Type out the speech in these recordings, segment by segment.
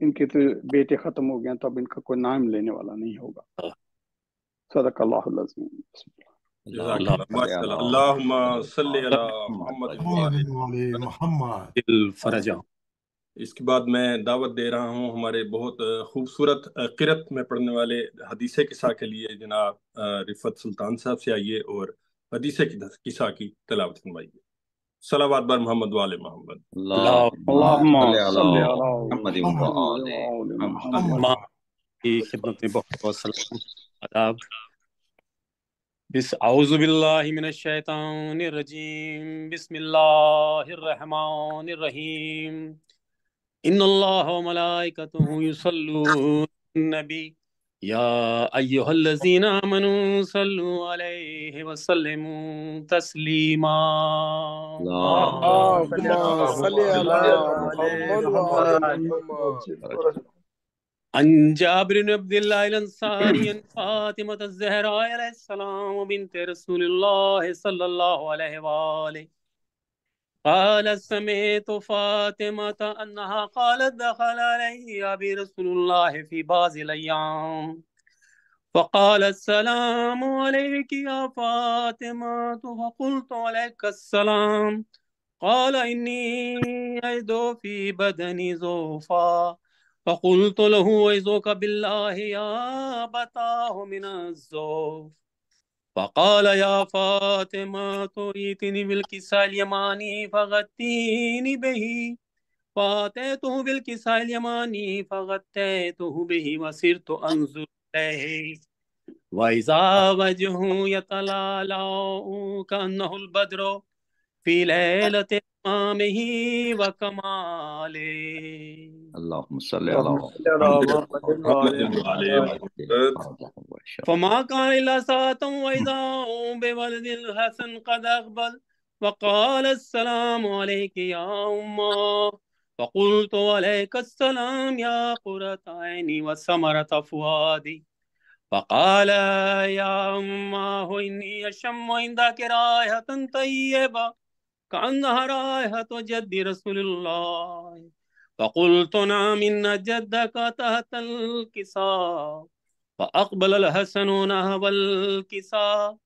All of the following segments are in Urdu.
ان کے تو بیٹے ختم ہو گئے تو اب ان کا کوئی نام لینے والا نہیں ہوگا. صدق اللہ العظیم. جزاک اللہ ماشاء اللہ. اللہم صلی علی محمد محمد وعلی محمد. فرجا. اس کے بعد میں دعوت دے رہا ہوں ہمارے بہت خوبصورت قرت میں پڑھنے والے حدیث قصہ کے لیے جناب رفت سلطان صاحب سے آئیے اور حدیث قصہ کی تلاوت فرمائیے. صلوات بر محمد وعلی محمد. اللہم صلی علی محمد محمد. کی خدمت میں بہت بہت سلام آداب. اعوذ باللہ من الشیطان الرجیم. بسم اللہ الرحمن الرحیم. ان اللہ وملائکتہ یصلون النبی یا ایہا الذین آمنوا صلوا علیہ وسلموا تسلیما. عن جابر بن عبد الله الانصاري عن فاطمة الزهراء عليه السلام بنت رسول الله صلى الله عليه وآله قال سمعت فاطمة أنها قالت دخل علي أبي رسول الله في بعض الأيام فقال السلام عليك يا فاطمة فقلت عليك السلام. قال إني أجد في بدني ضعفا فقلت له أعوذك بالله يا أبتاه من الضعف. فقال يا فاطمة ائتني بالكساء اليماني فغطيني به. فأتيته بالكساء اليماني فغطيته به وصرت أنظر إليه وإذا وجهه يتلالأ كأنه البدر في ليلة إمامه وكماله. اللهم صل على محمد وعلی محمد. فما كان إلا ساعة وإذا بولد الحسن قد أقبل وقال السلام عليك يا أمه. فقلت عليك السلام يا قرة عيني وثمرة فؤادي. فقال يا أمه إني أشم عندك رائحة طيبة كأنها رائحة جد رسول الله. فقلت نعم إن جدك تحت الكساء. فأقبل الحسن نحو الكساء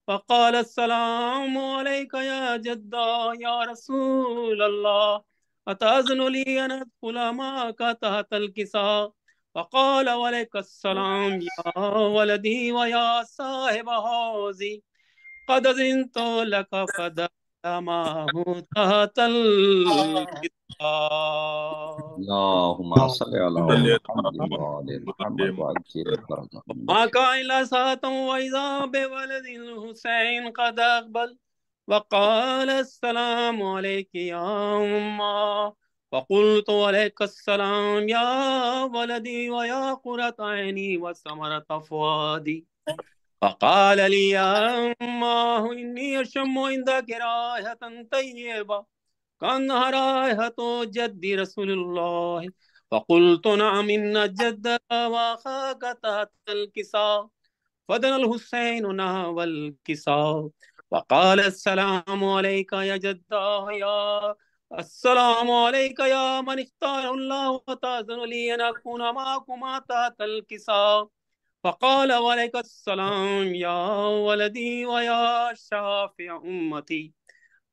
فقال السلام عليك يا جدا يا رسول الله أتأذن لي أن أدخل معك تحت الكساء. فقال وعليك السلام يا ولدي ويا صاحب حوزي قد أذنت لك فدخل معه تحت الكساء. اللهم صل على محمد وعلى محمد وعجل فرجه. ما كان إلا ساعة وإذا بولد الحسين قد أقبل وقال السلام عليك يا أمه. فقلت عليك السلام يا ولدي ويا قرة عيني وثمرة فؤادي. فقال لي يا أمه إني أشم عندك رائحة طيبة كأنها رائحة جد رسول الله. فقلت نعم إن جدك وأخاك تحت الكساء. فدنا الحسين نحو الكساء وقال السلام عليك يا جدا يا السلام عليك يا من اختار الله وتأذن لي أن أكون معكما تحت الكساء. فقال وعليك السلام يا ولدي ويا شافع أمتي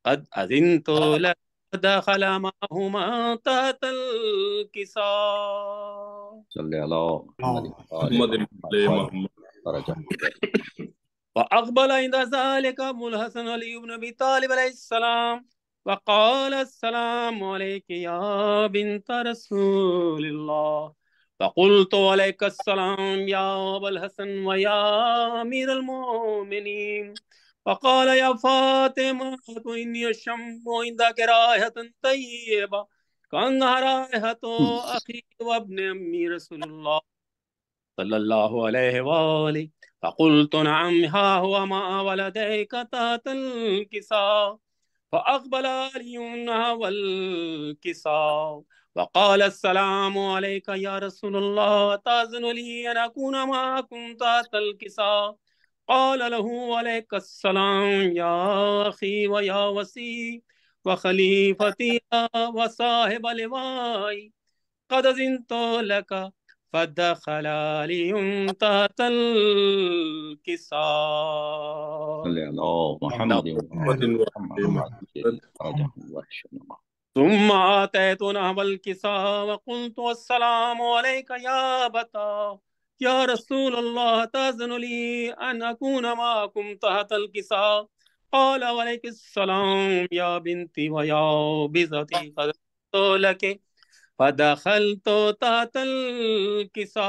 قد أذنت لك. دخل معهما تحت الكساء. صل على محمد محمد وعلی محمد. فرجه. وأقبل عند ذلك أبو الحسن علي بن أبي طالب عليه السلام وقال السلام عليك يا بنت رسول الله. فقلت عليك السلام يا أبا الحسن ويا أمير المؤمنين. فقال يا فاطمة إني أشم عندك رائحة طيبة كأنها رائحة أخي وابن أمي رسول الله صلى الله عليه وآله. فقلت نعم ها هو مع ولديك تحت الكساء. فأقبل علي نحو الكساء وقال السلام عليك يا رسول الله تأذن لي أن أكون معكم تحت الكساء. قال له عليك السلام يا أخي ويا وسي وخليفتي وصاحب لواي. قد أذنت لك فدخل علي تحت الكساء. صل على محمد وآل محمد وعجل فرجه واشفه. ثم آتيت نحو الكساء وقلت السلام عليك يا أبتا يا رسول الله تأذن لي أن أكون معكم تحت الكساء؟ قال وعليك السلام يا بنتي ويا بزتي قد قلت لك فدخلت تحت الكساء.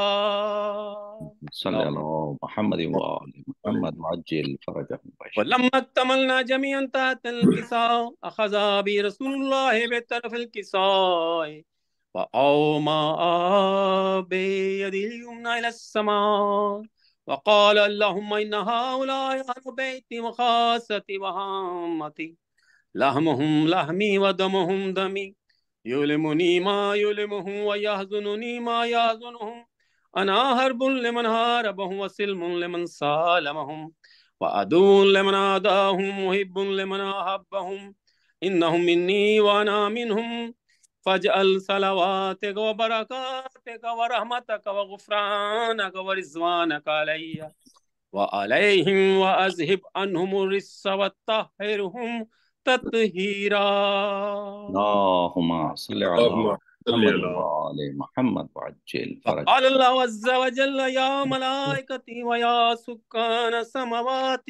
صل على محمد وآل محمد وعجل فرجه واشفه. ولما اكتملنا جميعا تحت الكساء أخذ بي رسول الله بطرف الكساء وأومأ بيده اليمنى إلى السماء وقال اللهم إن هؤلاء أهل بيتي وخاصتي وهامتي لحمهم لحمي ودمهم دمي يؤلمني ما يؤلمهم ويحزنني ما يحزنهم أنا حرب لمن حاربهم وسلم لمن سالمهم وعدو لمن عاداهم محب لمن أحبهم إنهم مني وأنا منهم فاجعل صلواتك وبركاتك ورحمتك وغفرانك ورضوانك علي وعليهم وأذهب عنهم الرجس وطهرهم تطهيرا. اللهم صل على اللهم صل محمد على وآل محمد وعجل فرجه. فقال الله عز وجل يا ملائكتي ويا سكان السماوات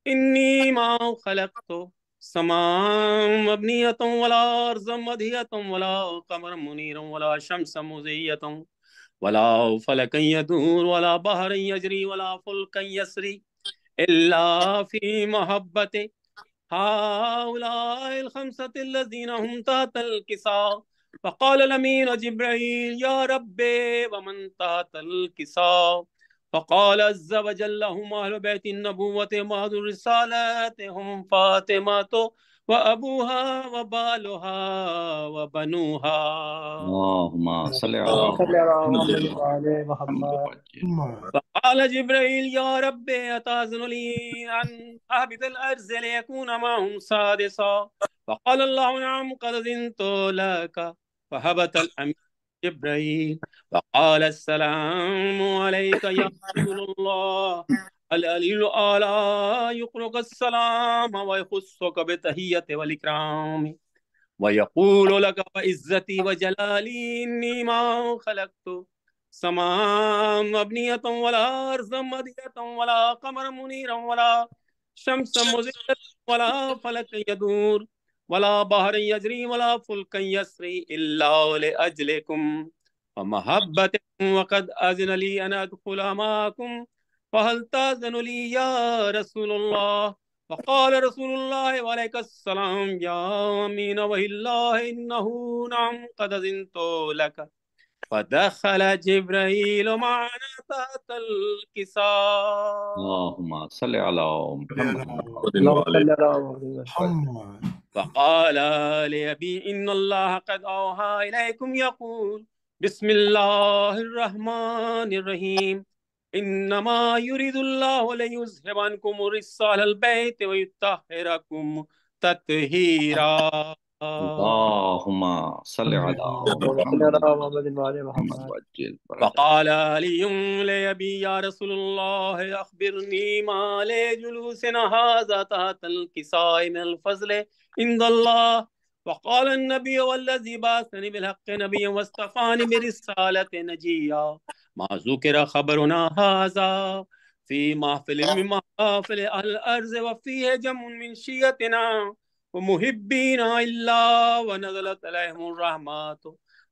إني ما خلقت سماء مبنية ولا أرضا مدهية ولا قمرا منيرا ولا شمسا مزية ولا فلكا يدور ولا بحرا يجري ولا فلكا يسري إلا في محبة هؤلاء الخمسة الذين هم تحت الكساء. فقال الأمين جبريل يا ربي ومن تحت الكساء؟ فقال عز وجل هم أهل بيت النبوة وأهل الرسالة هم فاطمة وأبوها وبالها وبنوها. اللهم صل على محمد وآل محمد وعجل. فقال جبريل يا ربي أتأذن لي أن أهبط الأرض ليكون معهم سادسا؟ فقال الله نعم قد أذنت لك. فهبط الأمين جبريل فقال السلام عليك يا رسول الله العلي الأعلى يقرأك السلام ويخصك بالتحية والإكرام ويقول لك وعزتي وجلالي إني ما خلقت سماء مبنية ولا أرضا مدية ولا قمرا منيرا ولا شمسا مزية ولا فلك يدور ولا بحر يجري ولا فلك يسري إلا لأجلكم ومحبتكم وقد أذن لي أن أدخل معكم فهل تأذن لي يا رسول الله؟ فقال رسول الله وعليك السلام يا أمين وهي الله إنه نعم قد أذنت لك. فدخل جبريل معنا تحت الكساء. اللهم صل على محمد محمد. فقال لأبي إن الله قد أوحى إليكم يقول بسم الله الرحمن الرحيم إنما يريد الله ليذهب عنكم الرجس أهل البيت ويطهركم تطهيرا. اللهم صل على محمد وعجل فرجه. فقال علي لأبي يا رسول الله أخبرني ما لجلوسنا هذا تحت الكساء من الفضل عند الله. فقال النبي والذي بعثني بالحق نبيا واصطفاني برسالة نجيا ما ذكر خبرنا هذا في محفل من محافل أهل الأرض وفيه جمع من شيتنا ومحبينا إلا ونزلت عليهم الرحمات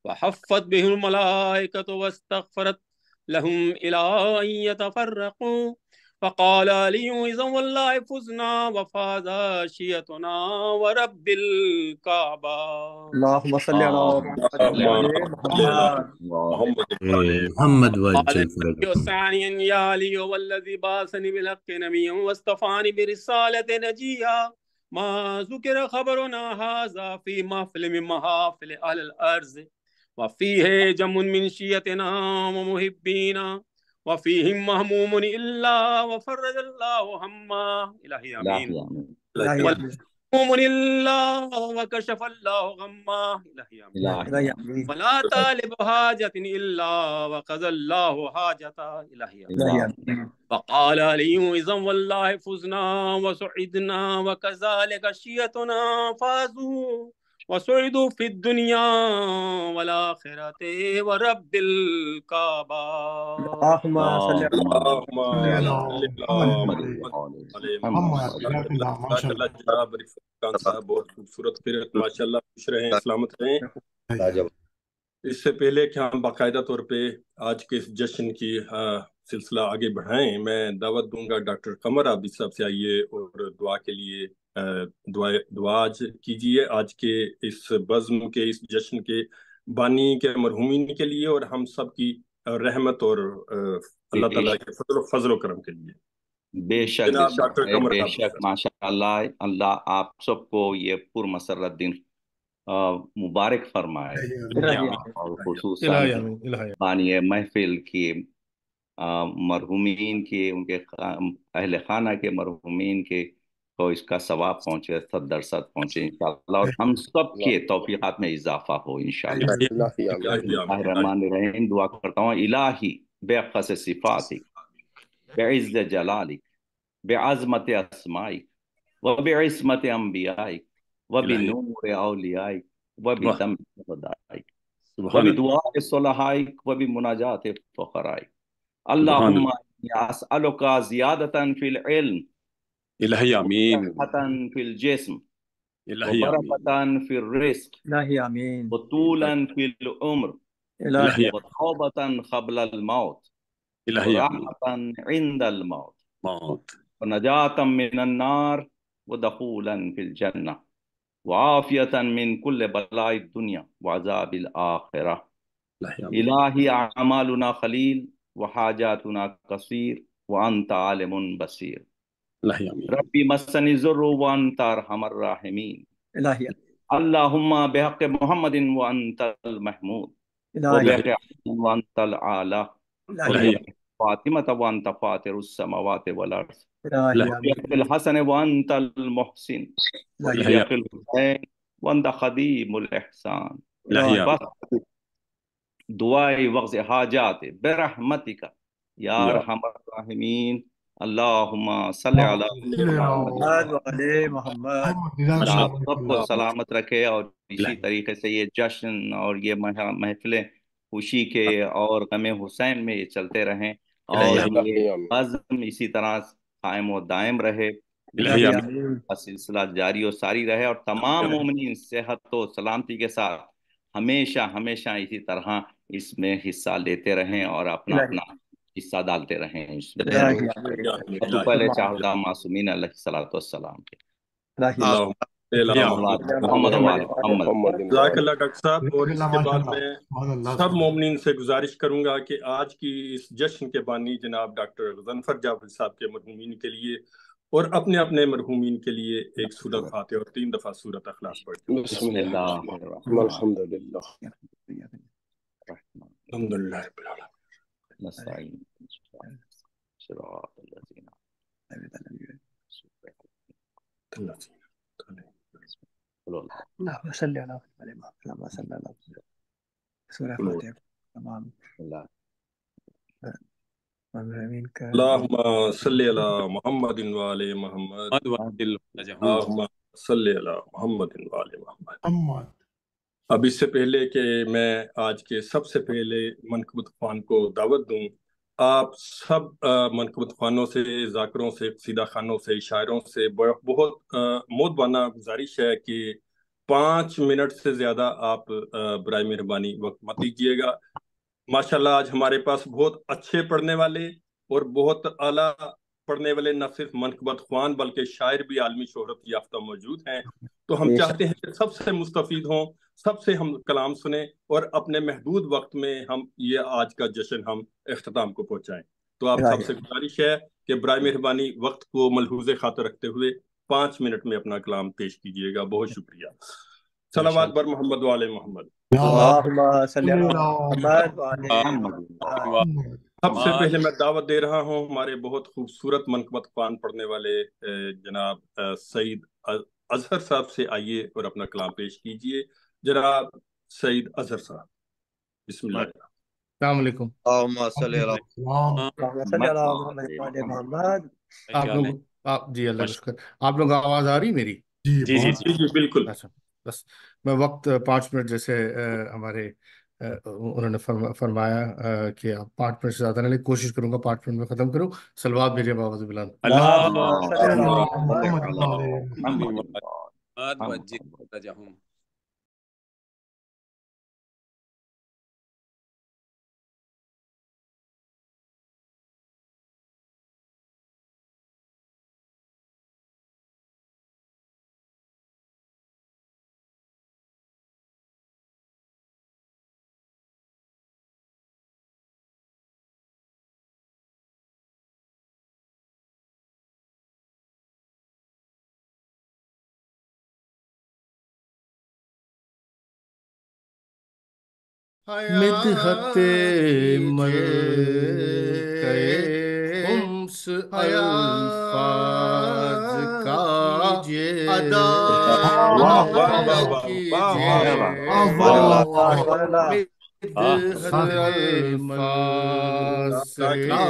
وحفت به الملائكة واستغفرت لهم إلى أن يتفرقوا. فقال علي إذا والله فزنا وفاز شيتنا ورب الكعبة. اللهم صل على محمد وعجل قال فرجه. ثانيا يا علي والذي بعثني بالحق نبيا واصطفاني برسالة نجيا ما ذكر خبرنا هذا في محفل من محافل أهل الأرض وفيه جم من شيتنا ومحبينا وفيهم مهموم إلا وفرج الله هما. إلهي آمين. الله وكشف الله غمه. إلهي ولا طالب حاجة إلا وقضى الله حاجته. إلهي فقال علي إذا والله فزنا وسعدنا وكذلك شيتنا فازوا وسعدوا في الدنيا والآخرة ورب الكعبة. اللهم صل على اللهم صلی صل اللہ على محمد محمد محمد جزاک اللہ ماشاء ماشاءاللہ اللہ جناب رفیق خان صاحب بہت خوبصورت قرأت ماشاءاللہ خوش رہیں سلامت رہیں اس سے پہلے کہ ہم باقاعدہ طور پہ آج کے اس جشن کی سلسلہ آگے بڑھائیں میں دعوت دوں گا ڈاکٹر قمر عابد صاحب سے آئیے اور دعا کے لیے دعا کیجیے آج کے اس بزم کے اس جشن کے بانی کے مرحومین کے لیے اور ہم سب کی رحمت اور اللہ تعالیٰ کے فضل و کرم کے لیے بے شک جناب ڈاکٹر قمر بے عابد شک صاحب ماشاء اللہ اللہ آپ سب کو یہ پر مسرت دن مبارک فرمائے اور خصوصاً بانی محفل کی مرحومین کی ان کے اہل خانہ کے مرحومین کے کو اس کا ثواب پہنچے 100% پہنچے انشاءاللہ اور ہم سب کے توفیقات میں اضافہ ہو انشاءاللہ بسم اللہ الرحمن الرحیم دعا کرتا ہوں الہی بے صفاتک بعز جلالک بعظمت اسمائک وبعصمت انبیائک وبنور اولیائک وبدم خدائک وبدعاء صلحائک وبمناجات فقرائک اللہم اسألک زیادتا فی العلم الہی آمین وصحة في الجسم الہی آمین وبركة في الرزق إلهي آمين وطولا في العمر إلهي وتوبة قبل الموت الہی آمین ورحمة عند الموت موت ونجاة من النار ودخولا في الجنة وعافية من كل بلاء الدنيا وعذاب الآخرة الہی آمین إلهي أعمالنا خليل وحاجاتنا كثير وأنت عالم بصير الہی آمین ربي مسني الضر وأنت أرحم الراحمين إلهي اللهم بحق محمد وأنت المحمود إلهي وبحق علي وأنت الأعلى إلهي وبحق فاطمة وأنت فاطر السماوات والأرض إلهي وبحق الحسن وأنت المحسن إلهي وبحق الحسين وأنت خديم الإحسان الہی آمین بس دعائي وغز حاجات برحمتك يا أرحم الراحمين اللهم صل على محمد وعلى محمد اللہ آپ سب کو سلامت رکھے اور اسی طریقے سے یہ جشن اور یہ محفلیں خوشی کے اور غم حسین میں یہ چلتے رہیں اور یہ عزم اسی طرح قائم و دائم رہے الہی سلسلہ جاری و ساری رہے اور تمام مومنین صحت و سلامتی کے ساتھ ہمیشہ ہمیشہ اسی طرح اس میں حصہ لیتے رہیں اور اپنا اپنا حصہ ڈالتے رہیں اس میں تو پہلے چاہدہ معصومین علیہ الصلوۃ والسلام کے محمد محمد جزاک اللہ ڈاکٹر صاحب اور اس کے بعد میں سب مومنین سے گزارش کروں گا کہ آج کی اس جشن کے بانی جناب ڈاکٹر غضنفر جعفری صاحب کے مرحومین کے لیے اور اپنے اپنے مرحومین کے لیے ایک سورت فاتحہ اور 3 دفعہ سورت اخلاص پڑھیں بسم اللہ الحمد للہ الحمد للہ رب العالمین نستعین صراط الذین اللهم صل على محمد اللهم صل على محمد سورة فاتحة تمام اللهم صل على محمد وعلى محمد اللهم صل على محمد وعلى محمد اب اس سے پہلے کہ میں آج کے سب سے پہلے منقبت خوان کو دعوت دوں آپ سب منقبت خوانوں سے ذاکروں سے قصیدہ خوانوں سے شاعروں سے بہت مودبانہ گزارش ہے کہ 5 منٹ سے زیادہ آپ برائے مہربانی وقت مت دیجیے گا ماشاءاللہ آج ہمارے پاس بہت اچھے پڑھنے والے اور بہت اعلیٰ پڑھنے والے نہ صرف منقبت خوان بلکہ شاعر بھی عالمی شہرت یافتہ موجود ہیں تو ہم چاہتے ہیں کہ سب سے مستفید ہوں سب سے ہم کلام سنیں اور اپنے محدود وقت میں ہم یہ آج کا جشن ہم اختتام کو پہنچائیں تو آپ سب سے گزارش ہے کہ برائے مہربانی وقت کو ملحوظ خاطر رکھتے ہوئے 5 منٹ میں اپنا کلام پیش کیجیے گا بہت شکریہ صلوات بر محمد وعلى محمد اللهم صل على محمد سب سے پہلے میں دعوت دے رہا ہوں ہمارے بہت خوبصورت منقبت خوان پڑھنے والے جناب سعید اظہر صاحب سے آئیے اور اپنا کلام پیش کیجئے. جناب سعید اظہر صاحب، بسم اللہ. السلام علیکم. السلام اللهم صل على محمد وعلى محمد. آپ لوگ جی اللہ کا شکر. آپ لوگ آواز آ رہی میری؟ جی جی جی جی جی بالکل. اچھا بس میں وقت 5 منٹ جیسے ہمارے انہوں نے فرمایا کہ آپ 5 منٹ سے زیادہ نہ لیں. کوشش کروں گا 5 منٹ میں ختم کروں. صلوات بھیجیں بابا بلال. اللهم صل على محمد محمد. محمد. مدحت ملکہ خمس الفاظ کا ادا واہ واہ واہ واہ کیجئے. مدحت الفاظ کا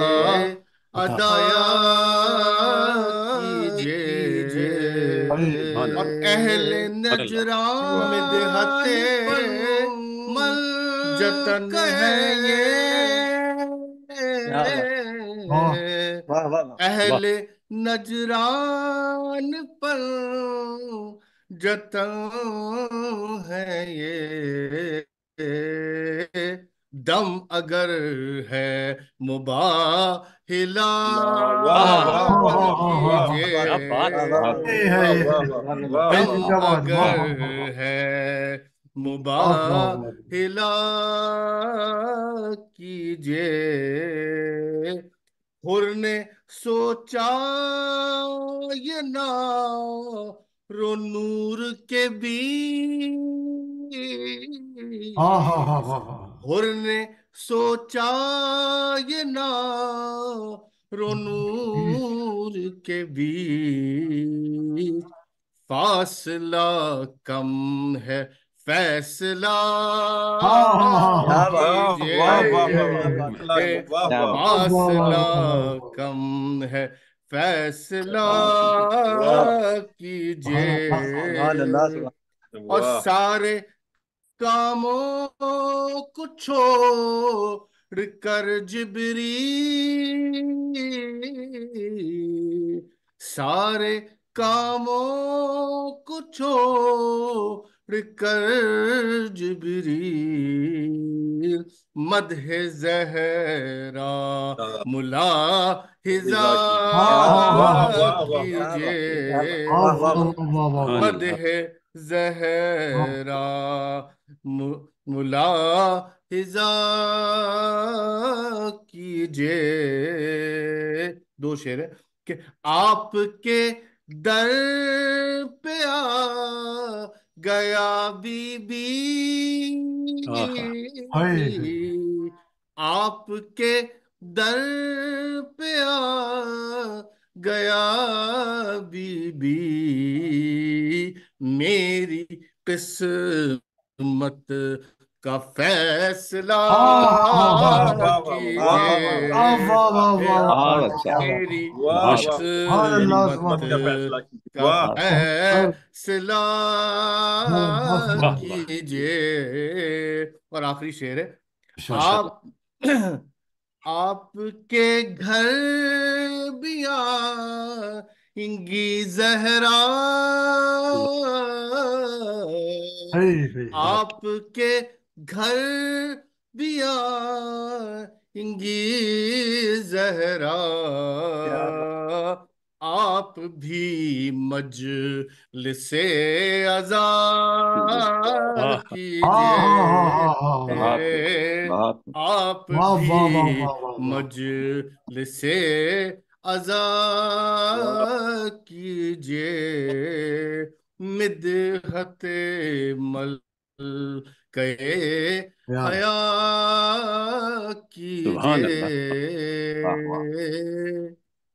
ادا کیجئے. اور اہل نجران مدحت جتن ہے یہ اہل نجران پر جتن ہے یہ. دم اگر ہے مباہلا کیجئے. دم اگر ہے مباہلا کیجئے. حر نے سوچا یہ نار و نور کے بیچ. حر نے سوچا یہ نار و نور کے بیچ. فاصلہ کم ہے فیصلہ کیجئے. فاصلہ کم ہے فیصلہ کیجئے. اور سارے کاموں کو چھوڑ کر جبریل سارے کاموں کو چھوڑ کر جبریل مدح زہرا ملاحظہ کیجئے. مدح زہرا ملاحظہ کیجئے. 2 شعر ہے کہ آپ کے در پہ آ گیا بی بی. آپ کے در پہ آ گیا بی بی. میری قسمت کا فیصلہ کیجئے. میری قسمت کا فیصلہ کیجئے. اور آخری شعر ہے آپ کے گھر بھی آئیں گی زہرا. آپ کے گھر بھی آئیں گی زہرا. آپ بھی مجلس عزا کیجئے. آپ بھی مجلس عزا کیجئے. مدحت ملکہ حیا کیجئے.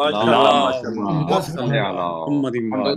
اللهم صل على محمد محمد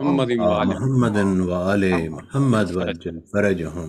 محمد محمد وآل محمد وعجل فرجهم।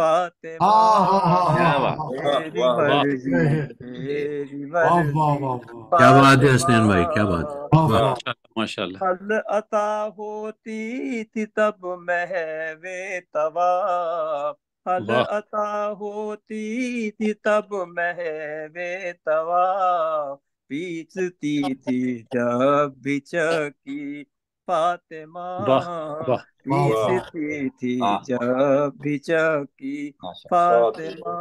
فاطمہ کیا بات تیری واہ واہ مرضی تیری مرضی کیا بات ہے حسنین بھائی، کیا بات ہے، واہ واہ ماشاء اللہ حل عطا ہوتی تھی تب محو طواف، حل واہ عطا ہوتی تھی تب محو طواف، پیچتی تھی جب بھی چکی فاطمہ، واہ واہ پیچتی تھی جب بھی چکی واہ واہ فاطمہ،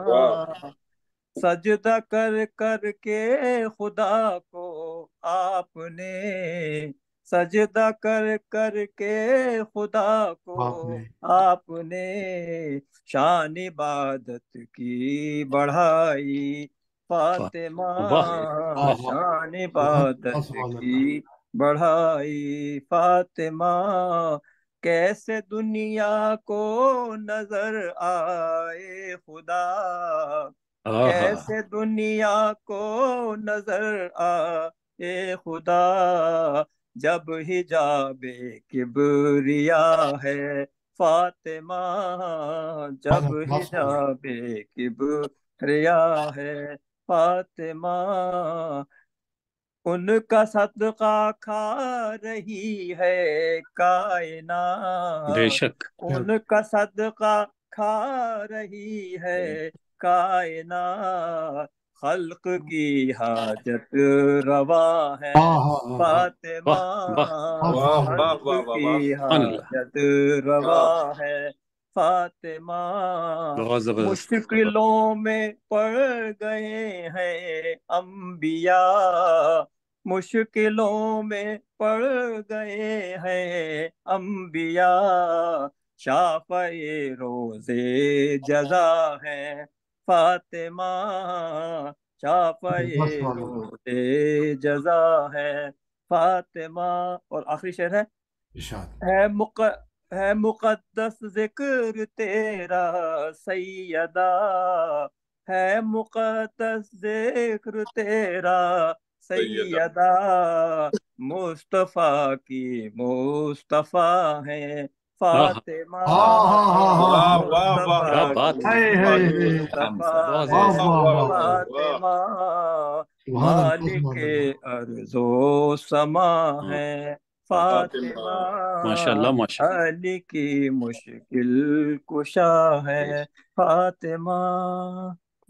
سجدہ کر کر کے خدا کو آپ نے، سجدہ کر کر کے خدا کو آپ نے، شان عبادت کی بڑھائی فاطمہ، واہ واہ شان عبادت کی بڑھائی فاطمہ، کیسے دنیا کو نظر آئے خدا، کیسے دنیا کو نظر آئے خدا، جب حجاب کبریا ہے فاطمہ، جب حجاب کبریا ہے فاطمہ، ان کا صدقہ کھا رہی ہے بے کائنات، شک ان کا صدقہ کھا رہی ہے کائنات، خلق کی حاجت روا ہے فاطمہ، واہ واہ واہ واہ خلق واہ واہ واہ کی سبحان اللہ، حاجت روا ہے فاطمہ، بہت زبردست مشکلوں میں پڑ گئے ہیں انبیاء، مشکلوں میں پڑ گئے ہیں انبیاء، شافع روزے جزا ہے فاطمہ، شافع روزے جزا ہے فاطمہ، اور آخری شعر ہے، ہے مقدس ذکر تیرا سیدہ، ہے مقدس ذکر تیرا سیدہ، مصطفیٰ کی مصطفیٰ ہے فاطمہ، واہ واہ واہ کیا واہ بات واہ ہے، مصطفیٰ بہت ہے زبردست، واہ واہ واہ فاطمہ، مالک ارض و سما ہے فاطمہ ماشاء اللہ ماشاء اللہ، علی کی مشکل کشا ہے فاطمہ۔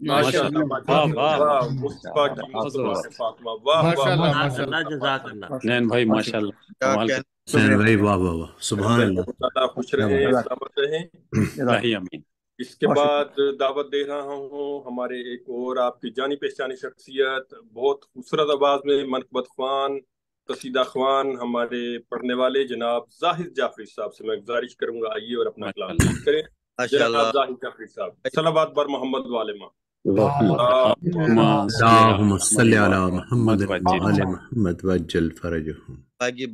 ماشاء ماشاء اللہ اللہ، ماشاء واہ اللہ واہ واہ واہ، مصطفیٰ کی بہت مصطفیٰ ہے زبردست، فاطمہ، واہ واہ ماشاء اللہ واہ ماشاء اللہ، اللہ جزاک اللہ۔ نین بھائی ماشاء اللہ، کمال کا، حسین بھائی واہ واہ واہ، سبحان رہنے اللہ، کو تعالیٰ خوش کیا رہیں، بات سلامت رہیں۔ الہی امین۔ اس کے بعد دعوت دے رہا ہوں ہمارے ایک اور آپ کی جانی پہچانی شخصیت، بہت خوبصورت آواز میں منقبت خوان، قصیدہ خوان، ہمارے پڑھنے والے جناب زاہد جعفری صاحب سے میں گزارش کروں گا آئیے اور اپنا ماشاء کلام اللہ، پیش کریں۔ جناب زاہد جعفری صاحب، صلوات بر محمد والما۔ اللہم صلی علی اللہم صلی علی محمد محمد وعجل وعلی محمد وعجل فرجہم۔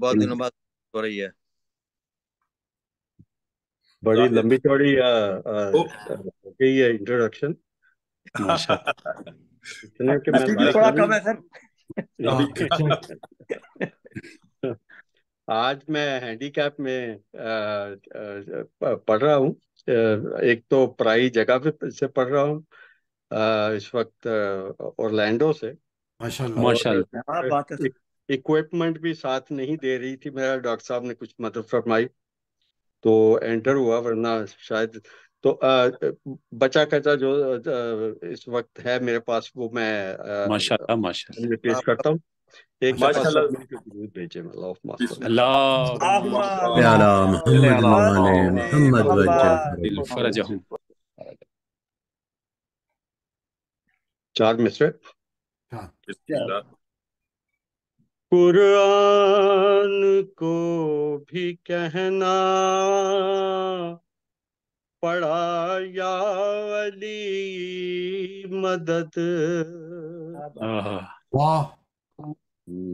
بہت دنوں بعد ہو رہی ہے، بڑی زاہد لمبی چوڑی او، ہو گئی ہے انٹروڈکشن، ماشاء اللہ، اتنے کہ میں ابھی بھی مائک تھوڑا نہیں کم ہے سر۔ ابھی آج میں ہینڈی کیپ میں پڑھ رہا ہوں، ایک تو پرائی جگہ پہ سے پڑھ رہا ہوں، اس وقت اورلینڈو سے، ماشاء اور اللہ، ہاں بات ہے اکوپمنٹ بھی ساتھ نہیں دے رہی تھی، میرا ڈاکٹر صاحب نے کچھ مدد فرمائی تو انٹر ہوا، ورنہ شاید تو بچا کچا جو اس وقت ہے میرے پاس وہ میں ماشاء اللہ، ماشاء اللہ، پیش کرتا ہوں۔ ایک دفعہ ماشاء سب اللہ، مل کے درود بھیجیں، اللہم بسم صلی اللہ، اللہم صلی علی محمد وعلی محمد وعجل دل فرجہم۔ فرجہم۔ 4 مصرے۔ بسم اللہ۔ قرآن کو بھی کہنا پڑا یا علی مدد،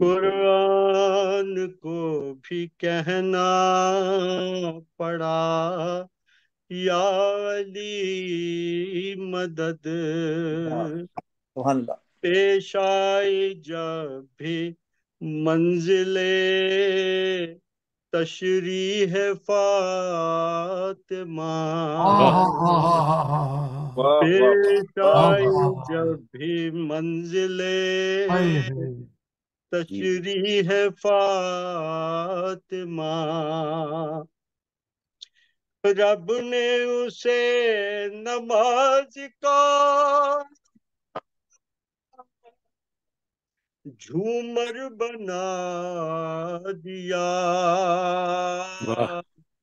قرآن کو بھی کہنا پڑا یا علی مدد، سبحان اللہ۔ پیش آئی جب بھی منزل تشریح فاطمہ، پیش واہ آئی واہ واہ جب بھی منزلے ہائے ہائے تشریح ہے فاطمہ رب نے اسے نماز کا جھومر بنا دیا واہ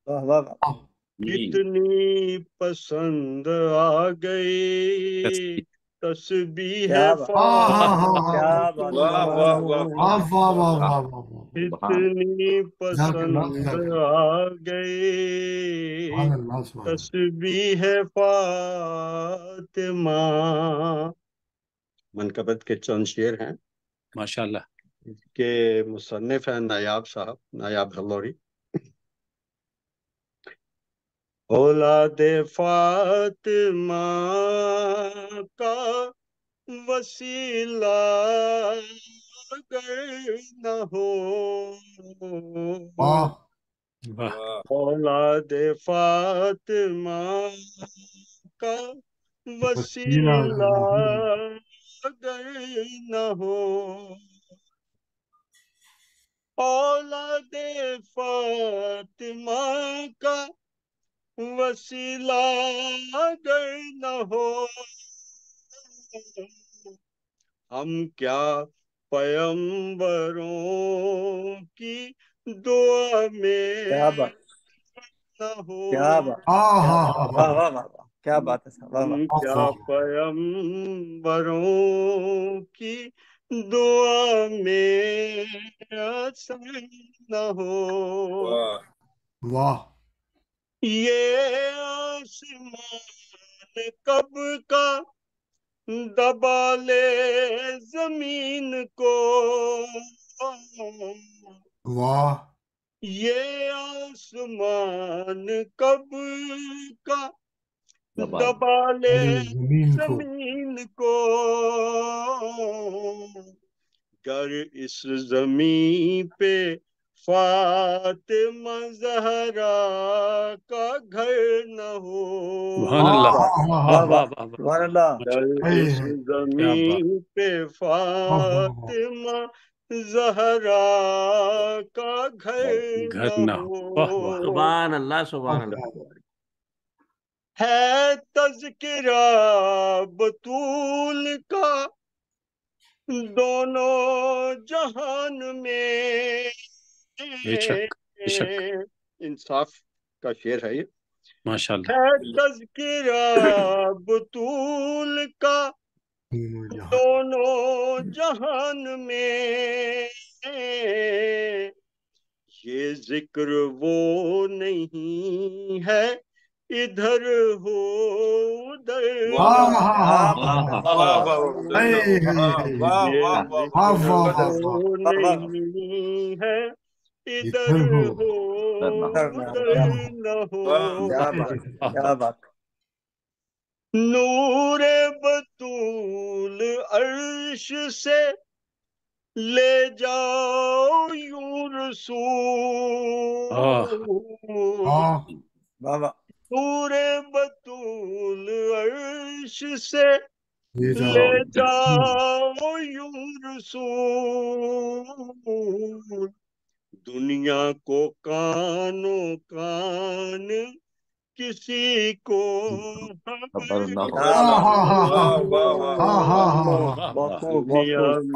واہ واہ واہ کتنی پسند آ گئی تسبیح کیا بات کیا بات واہ ہے واہ فاطمہ واہ واہ واہ واہ کتنی جزاک اللہ پسند خیر آ گئی سبحان اللہ سبحان اللہ تسبیح فاطمہ منقبت کے چند شعر ہیں ماشاء اللہ. کہ مصنف ہیں نایاب صاحب نایاب ہلوری اولاد فاطمہ کا وسیلہ اگر نہ ہو واہ واہ اولاد فاطمہ کا وسیلہ اگر وسیلہ نہ ہو اگر نہ ہو اولاد فاطمہ کا وسیلہ اگر نہ ہو ہم کیا پیغمبروں کی دعا میں کیا بات نہ ہو کیا بات ہاں کیا ہاں بات ہاں واہ واہ واہ واہ کیا بات ہے صاحب واہ ہم واہ کیا پیغمبروں کی دعا میں اثر نہ ہو واہ یہ آسمان کب کا دبا لے زمین کو واہ یہ آسمان کب کا دبا لے زمین کو زمین کو گر اس زمین پہ فاطمہ زہرا کا گھر نہ ہو سبحان اللہ. واہ واہ واہ واہ واہ واہ واہ. سبحان اللہ گر ہائے اس ہائے کیا بات. زمین پہ واہ واہ واہ فاطمہ زہرا کا گھر گھر نہ نہ ہو. واہ واہ. ہو سبحان اللہ سبحان اللہ. ہے تذکرہ بطول کا دونوں جہان میں بے شک بے شک. انصاف کا شعر ہے یہ ماشاء اللہ. ہے تذکرہ بطول کا دونوں جہان میں یہ ذکر وہ نہیں ہے ادھر ہو ادھر واہ نہ واہ واہ واہ واہ واہ ہو ہائے ہائے یہ واہ ذکر واہ وہ واہ نہیں ہے ادھر ادھر ہو ہو ادھر نہ ہو کیا بات کیا بات نور بطول عرش سے لے جاؤ یوں رسول واہ واہ واہ نور بطول عرش سے لے لے جاؤ جاؤ یوں رسول دنیا کو کانو کان کسی کو خبر نہ کیا ہو بات بہت خوب بہت دنیا خوب میں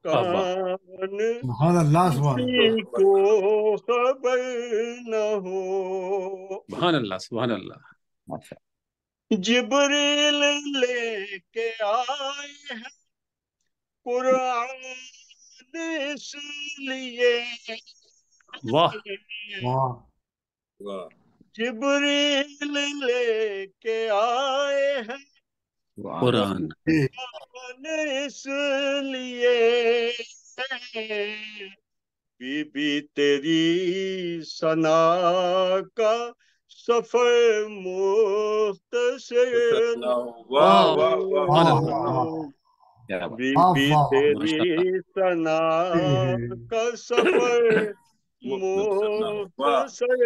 کانو واہ واہ. کان سبحان اللہ سبحان اللہ کسی کو خبر نہ ہو سبحان اللہ سبحان اللہ. جبریل لے کے آئے ہیں قرآن اس لیے واہ واہ جبریل لے کے آئے ہیں قرآن. قرآن اس لیے بی بی تیری ثنا کا سفر مختصر نہ واہ ہو سبحان اللہ. بی بی تیری ثنا کا سفر مختصر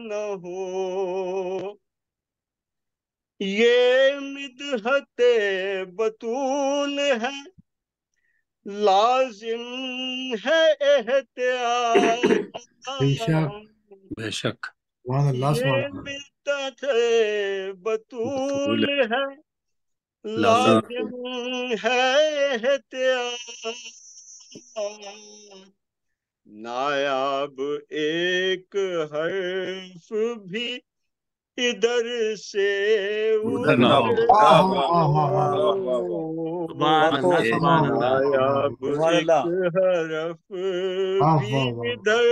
نہ ہو یہ مدحت بطول ہے، لازم ہے احتیاط، بے شک سبحان اللہ یہ سبحان اللہ مدحت بطول ہے، لازم لازم ہے احتیاط، نایاب ایک حرف بھی ادھر سے ادھر نہ ہو۔ سبحان اللہ سبحان اللہ نایاب سبحان ایک اللہ حرف بھی ادھر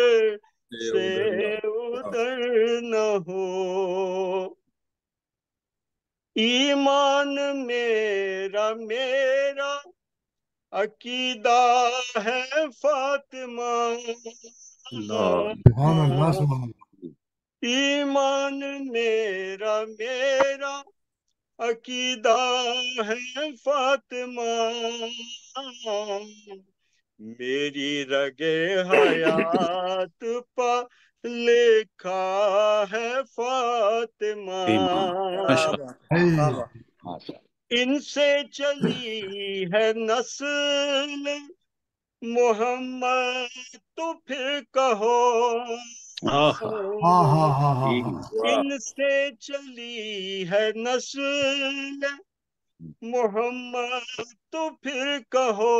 سے ادھر نہ ہو، ایمان میرا عقیدہ ہے فاطمہ، سبحان اللہ سبحان اللہ ایمان میرا عقیدہ ہے فاطمہ، میری رگے حیات پا لکھا ہے فاطمہ، ان سے چلی ہے نسل محمد تو پھر کہو، ان سے چلی ہے نسل محمد تو پھر کہو،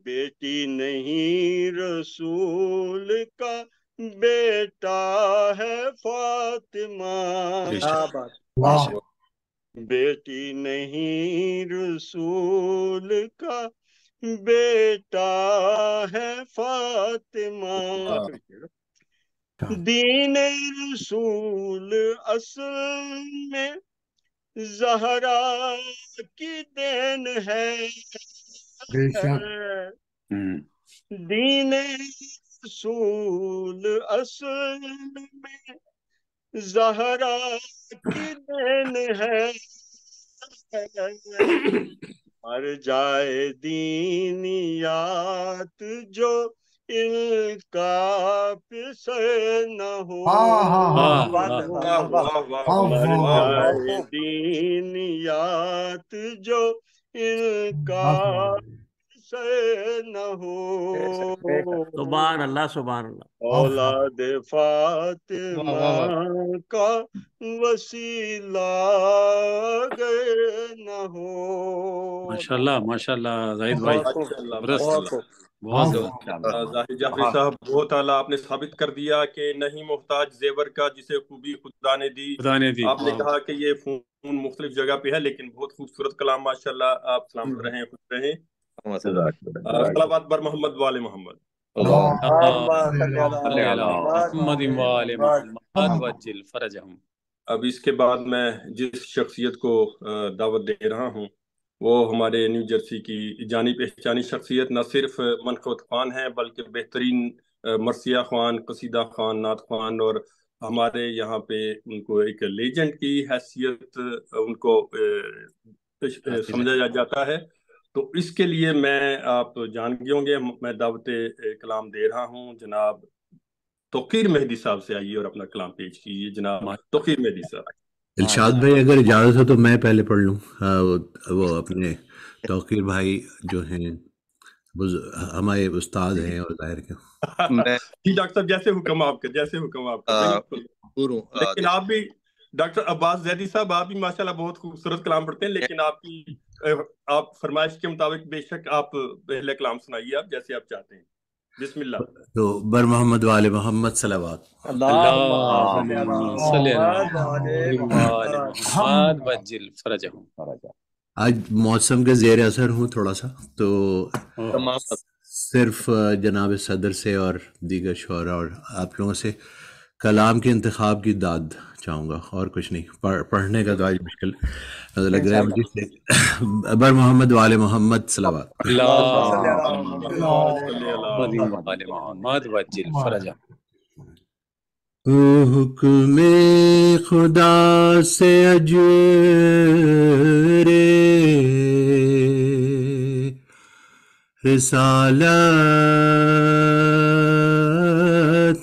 بیٹی نہیں رسول کا بیٹا ہے فاطمہ، بیٹی نہیں رسول کا بیٹا ہے فاطمہ، دین رسول اصل میں زہرا کی دین ہے، دین رسول اصل میں زہرا کی دین ہے، مر جائے دینیات جو ان کا پسر نہ ہو، مر جائے دینیات جو ان کا پسر نہ ہو، سبحان اللہ سبحان اللہ اولاد فاطمہ کا وسیلہ اگر نہ ہو، ماشاء اللہ زاہد بھائی بہت ظاہر جعفری صاحب بہت اعلیٰ، آپ نے ثابت کر دیا کہ نہیں محتاج زیور کا جسے خوبی خدا نے دی، آپ نے کہا کہ یہ فون مختلف جگہ پہ ہے لیکن بہت خوبصورت کلام، ماشاءاللہ، آپ سلامت رہیں، خوش رہیں، صلوات بر محمد وآل محمد۔ محمد وآل محمد وجل فرجہم۔ اب اس کے بعد میں جس شخصیت کو دعوت دے رہا ہوں وہ ہمارے نیو جرسی کی جانی پہچانی شخصیت، نہ صرف منقبت خوان ہیں بلکہ بہترین مرثیہ خوان، قصیدہ خوان، نعت خوان، اور ہمارے یہاں پہ ان کو ایک لیجنڈ کی حیثیت ان کو سمجھا جاتا ہے، تو اس کے لیے میں آپ جان گئے ہوں گے، میں دعوت کلام دے رہا ہوں جناب توقیر مہدی صاحب سے، آئیے اور اپنا کلام پیش کیجیے جناب توقیر مہدی صاحب۔ ارشاد بھائی اگر اجازت ہو تو میں پہلے پڑھ لوں، وہ اپنے توقیر بھائی جو ہیں ہمارے استاد ہیں اور ظاہر کے جی ڈاکٹر صاحب جیسے حکم آپ کا، جیسے حکم آپ کا، بالکل، لیکن آپ بھی ڈاکٹر عباس زیدی صاحب آپ بھی ماشاءاللہ بہت خوبصورت کلام پڑھتے ہیں، لیکن آپ فرمائش کے مطابق بے شک آپ پہلے کلام سنائیے، آپ جیسے آپ چاہتے ہیں، بسم اللہ۔ تو بر محمد وآل محمد صلوات۔ اللہم صلی علی محمد وجل فرجہم۔ آج موسم کے زیر اثر ہوں تھوڑا سا، تو صرف جناب صدر سے اور دیگر شعراء اور آپ لوگوں سے کلام کے انتخاب کی داد چاہوں گا، اور کچھ نہیں، پڑھنے کا تو آج مشکل لگ رہا ہے مجھے۔ بر محمد وآل محمد صلوات۔ محمد وجل فرجہم۔ حکم خدا سے اجرے رسالت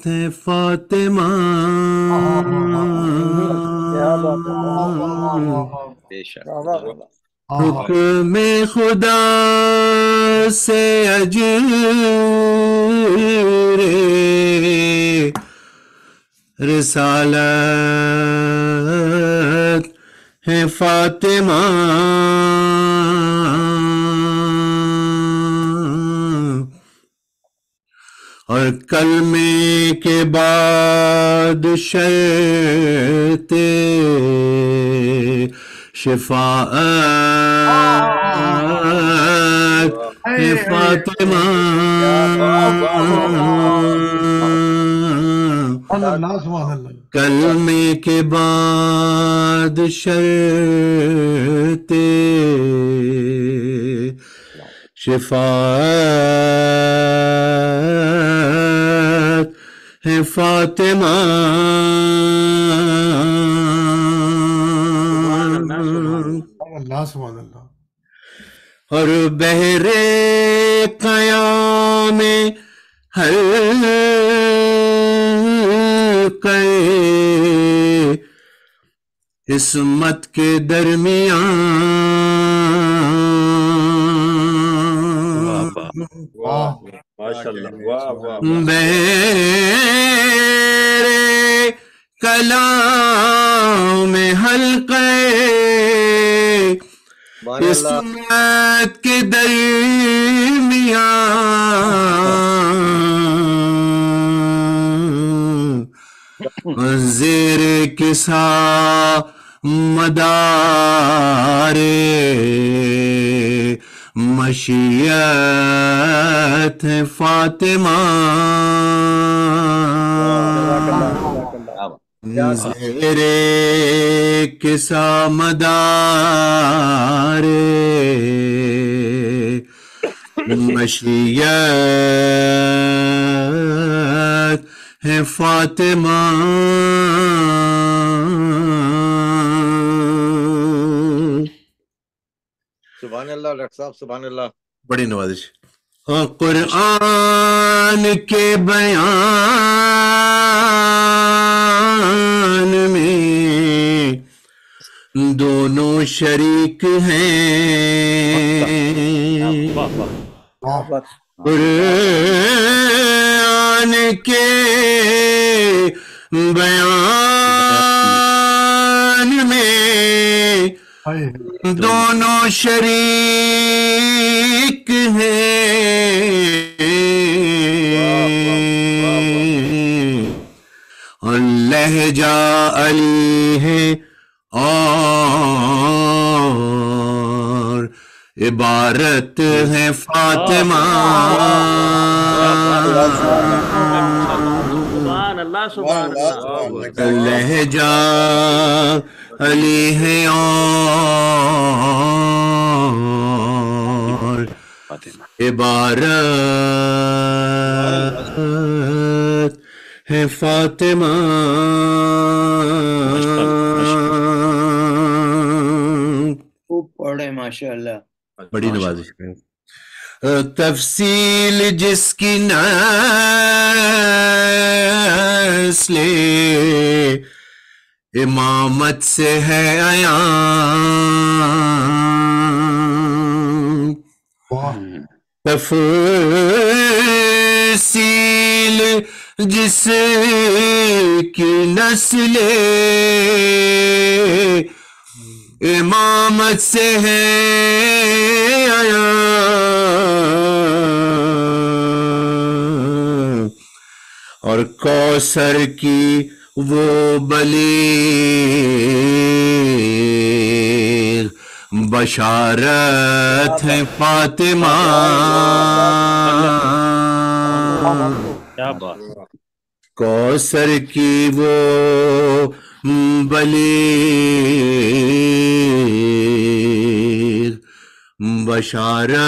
ہے فاطمہ، بے شک حکم خدا سے اجر رسالت ہے فاطمہ، اور کلمے کے بعد شرط شفاعت ہے فاطمہ، کلمے کے بعد شرط شفاعت ہے فاطمہ، اور بہرے قیام حلقے عصمت کے درمیان میرے کلام حلقے عصمت کے درمیان زیر کسا مدار مشیت ہے فاطمہ، زیر کسا مدار مشیت ہے فاطمہ، سبحان اللہ ڈاکٹر صاحب، سبحان اللہ، بڑی نوازش۔ قرآن کے بیان میں دونوں شریک ہیں، قرآن کے بیان میں دونوں شریک ہیں، اور لہجہ علی ہے اور عبارت ہے فاطمہ، لہجہ علی ہے اور عبارت ہے فاطمہ، خوب پڑھے ماشاء اللہ، بڑی نوازش ہے۔ تفصیل جس کی نسل امامت سے ہے عیان، تفصیل جس کی نسل امامت سے ہے عیان، اور کوثر کی وہ بلیغ بشارت ہے فاطمہ، کوثر کی وہ بلیغ بشارت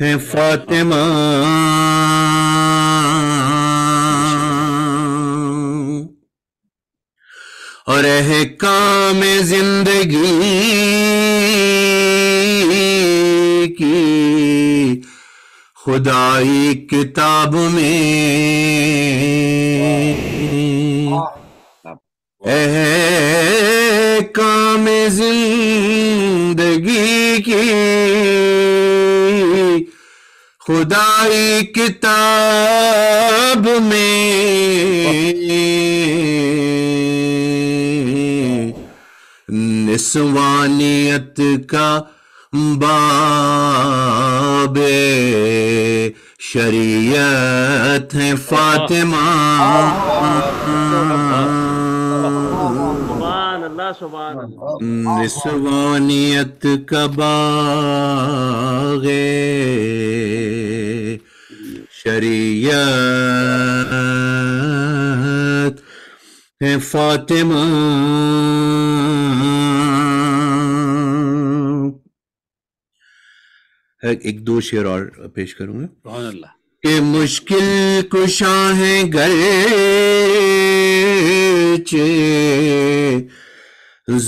ہے فاطمہ، اور احکام زندگی کی خدائی کتاب میں اے کام زندگی کی خدائی کتاب میں نسوانیت کا باب شریعت ہے فاطمہ، نسوانیت کا باغ شریعت ہے فاطمہ۔ ایک دو شعر اور پیش کروں گا کہ مشکل کشا ہے گرچہ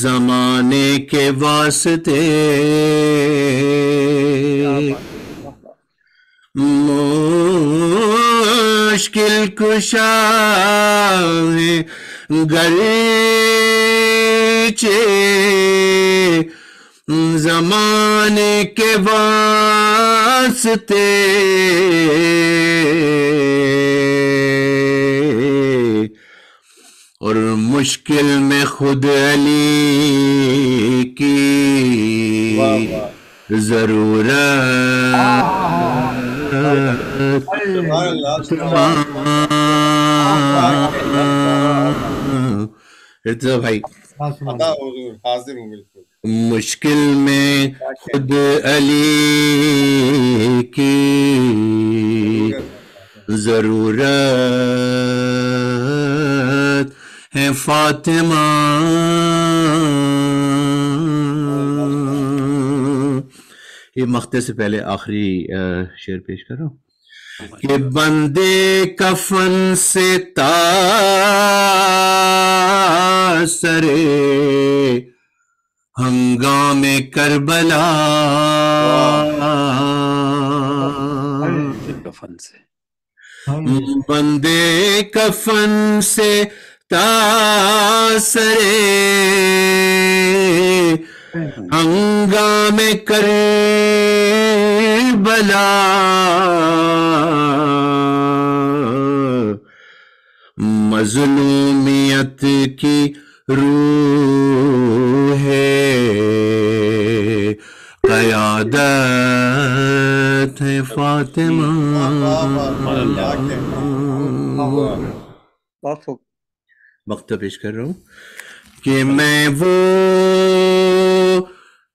زمانے کے واسطے، مشکل کشا ہے گرچہ زمانے کے واسطے، اور مشکل میں خود علی کی ضرورت بھائی حاضر ہوں بالکل، مشکل میں خود علی کی ضرورت ہے فاطمہ۔ یہ مقطع سے پہلے آخری شعر پیش کرو کہ بندے کفن سے تاثر ہنگام کربلا، بندے کفن سے تاثر ہنگام کربلا، مظلومیت کی روح ہے قیادت ہے فاطمہ۔ مقطع پیش کر رہا ہوں کہ میں وہ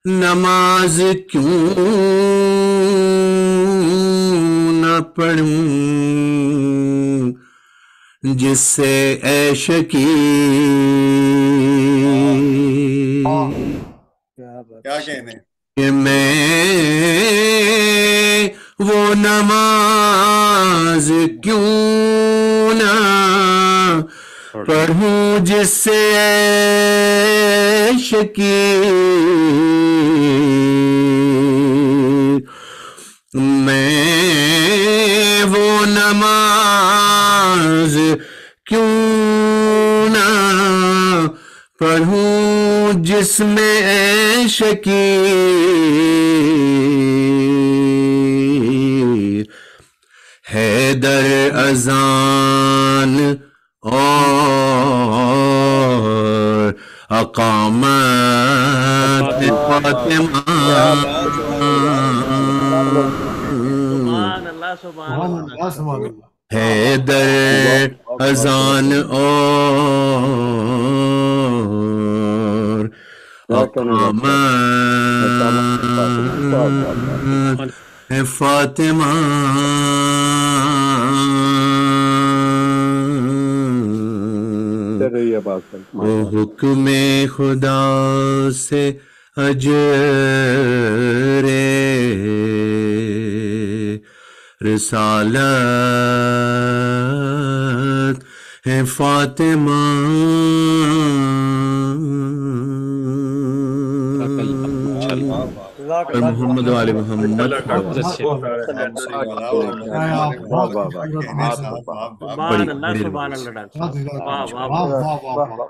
نماز کیوں نہ پڑھوں جس سے عیش کی، کیا کہنے کہ میں وہ نماز کیوں نہ پڑھوں جس سے عیش کی، میں وہ نماز کیوں نہ پڑھوں جس میں عیش کی، حیدر اذان اور اقامت فاطمہ، حیدر اذان اور اقامت فاطمہ، وہ حکم خدا سے اجر رسالت ہے فاطمہ۔ جزاک اور اللہ محمد وآل محمد بہت سبحان اللہ سبحان اللہ ڈاکٹر صاحب، واہ واہ واہ.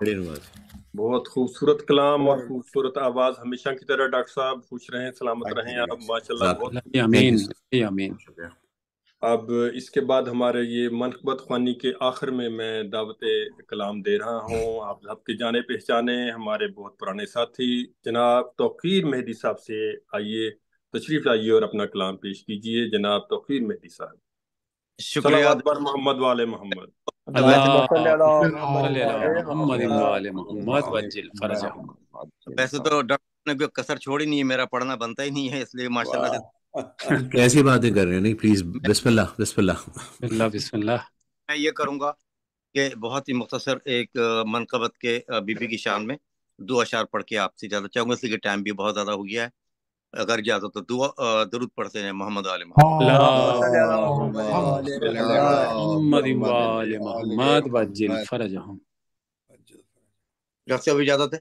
بہت خوبصورت کلام اور خوبصورت آواز. ہمیشہ کی طرح ڈاکٹر صاحب خوش رہیں، سلامت رہیں آپ، ماشاءاللہ. بہت آمین آمین. اب اس کے بعد ہمارے یہ منقبت خوانی کے آخر میں دعوت کلام دے رہا ہوں. آپ سب کے جانے پہچانے ہمارے بہت پرانے ساتھی جناب توقیر مہدی صاحب سے آئیے تشریف لائیے اور اپنا کلام پیش کیجیے. جناب توقیر مہدی صاحب. شکریہ. صلوات بر محمد والے محمد. ویسے تو ڈاکٹر نے کوئی کسر چھوڑی نہیں ہے، میرا پڑھنا بنتا ہی نہیں ہے، اس لیے ماشاءاللہ سے کیسی باتیں کر رہے ہیں. نہیں پلیز، بسم اللہ بسم اللہ بسم اللہ. میں یہ کروں گا کہ بہت ہی مختصر ایک منقبت کے بی بی کی شان میں 2 اشعار پڑھ کے آپ سے اجازت چاہوں گا، اس لیے کہ ٹائم بھی بہت زیادہ ہو گیا ہے. اگر اجازت تو درود پڑھتے ہیں محمد علیہ محمد وجل فرجہم. ڈاکٹر صاحب اجازت ہے؟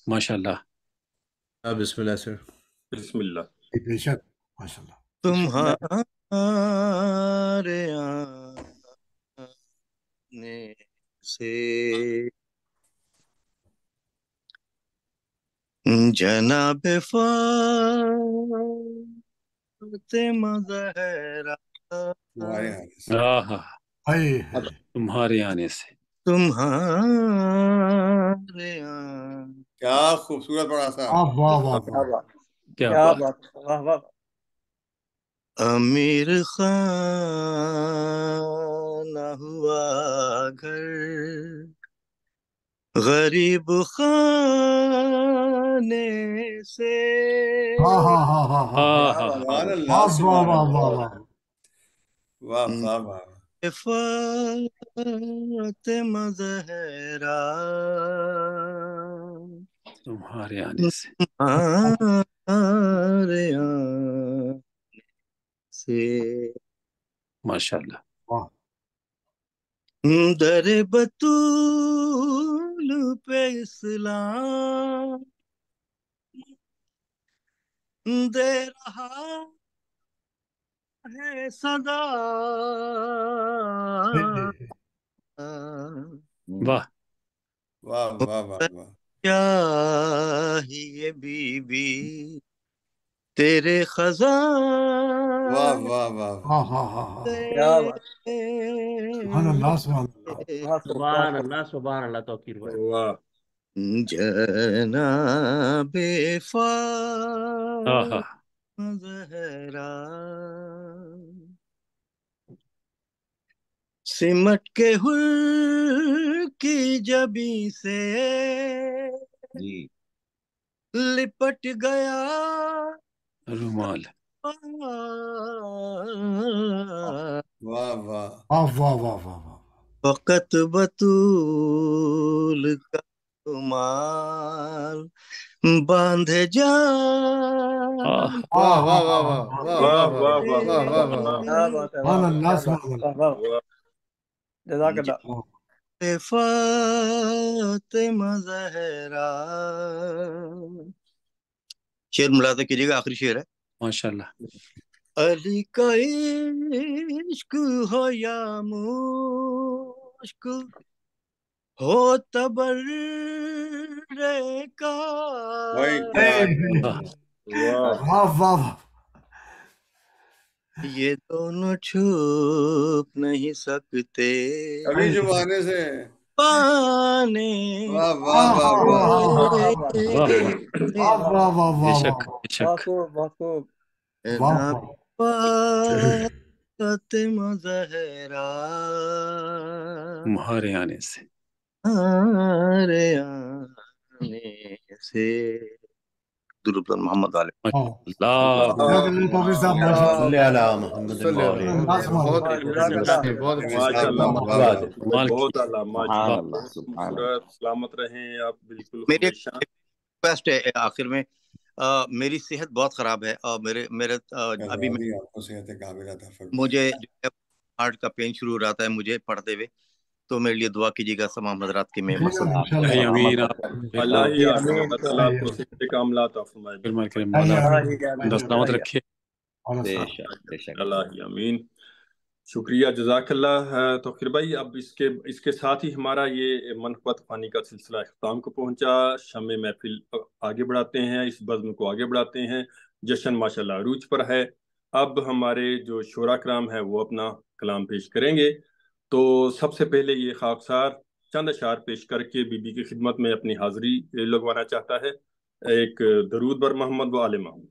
ماشاء اللہ. بسم اللہ سر. بسم اللہ. بے شک ماشاء اللہ. تمہارے آنے سے جناب فاطمہ زہرا تمہارے آنے سے تمہارے کیا خوبصورت پڑھا صاحب. کیا بات. واہ واہ. امیر خانہ ہوا گھر غریب خانے سے فاطمہ زہرا تمہارے آنے سے ماشاء اللہ. در بطول پہ اسلام دے رہا ہے صدا. واہ واہ واہ واہ واہ. کیا ہی یہ بی بی تیرے خزاں. واہ واہ واہ. کیا بات. سبحان اللہ سبحان اللہ. توقیر بھائی واہ. جناب فاطمہ زہرا سمٹ کے حر کی جبی سے لپٹ گیا رومال. واہ واہ. فقط بطول کا رومال باندھے جا. واہ واہ واہ واہ واہ واہ واہ. کیا بات ہے. واہ واہ. جزاک اللہ. فاطمہ زہرا. شعر ملاحظہ کیجیے گا، آخری شعر ہے. ماشاء اللہ. علی کا عشق ہو یا مشک ہو تبرے کا یہ دونوں چھپ نہیں سکتے ابھی زمانے سے. پانے. واہ واہ واہ واہ. بے شک بے شک. فاطمہ زہرا تمہارے آنے سے درود پر محمد علیہ سلامت رہیں آپ. بالکل. میری ریکویسٹ ہے آخر میں، میری صحت بہت خراب ہے اور میرے ابھی مجھے ہارٹ کا پین شروع ہو رہا ہے مجھے پڑھتے ہوئے، تو میرے لیے دعا کیجیے گا تمام حضرات کے میں امین اللہ ہی اللہ تعالیٰ آپ کو صحت کاملہ عطا فرمائے. سلامت رکھے. اللہ ہی آمین. شکریہ جزاک اللہ. توقیر بھائی اب اس کے ساتھ ہی ہمارا یہ منقبت خوانی کا سلسلہ اختتام کو پہنچا. شمع محفل آگے بڑھاتے ہیں، اس بزم کو آگے بڑھاتے ہیں. جشن ماشاءاللہ عروج پر ہے. اب ہمارے جو شعراء کرام ہیں وہ اپنا کلام پیش کریں گے. تو سب سے پہلے یہ خاکسار چند اشعار پیش کر کے بی بی کی خدمت میں اپنی حاضری لگوانا چاہتا ہے. ایک درود بر محمد و آل محمد.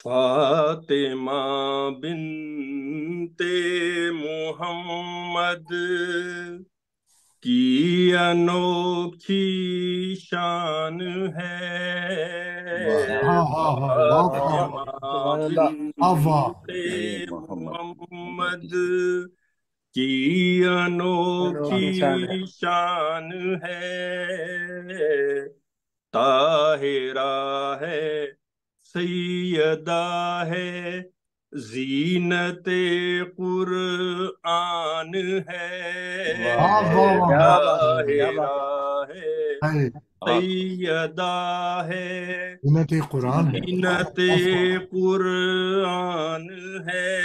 فاطمہ بنت محمد کی انوکھی شان ہے. فاطمہ بنت محمد کی انوکھی شان ہے. طاہرہ ہے، سیدہ ہے، زینت قرآن ہے. طاہرہ ہے، سیدہ ہے، زینت قرآن زینت قرآن ہے.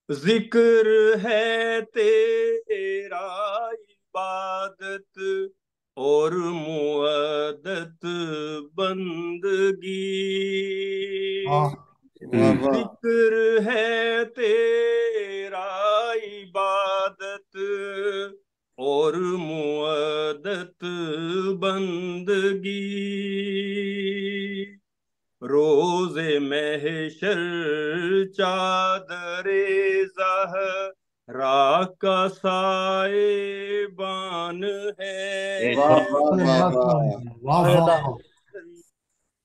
ذکر ہے تیرا عبادت اور مودت بندگی. ذکر ہے تیرا عبادت اور مودت بندگی. روز محشر چادر زہرا کا سائبان ہے.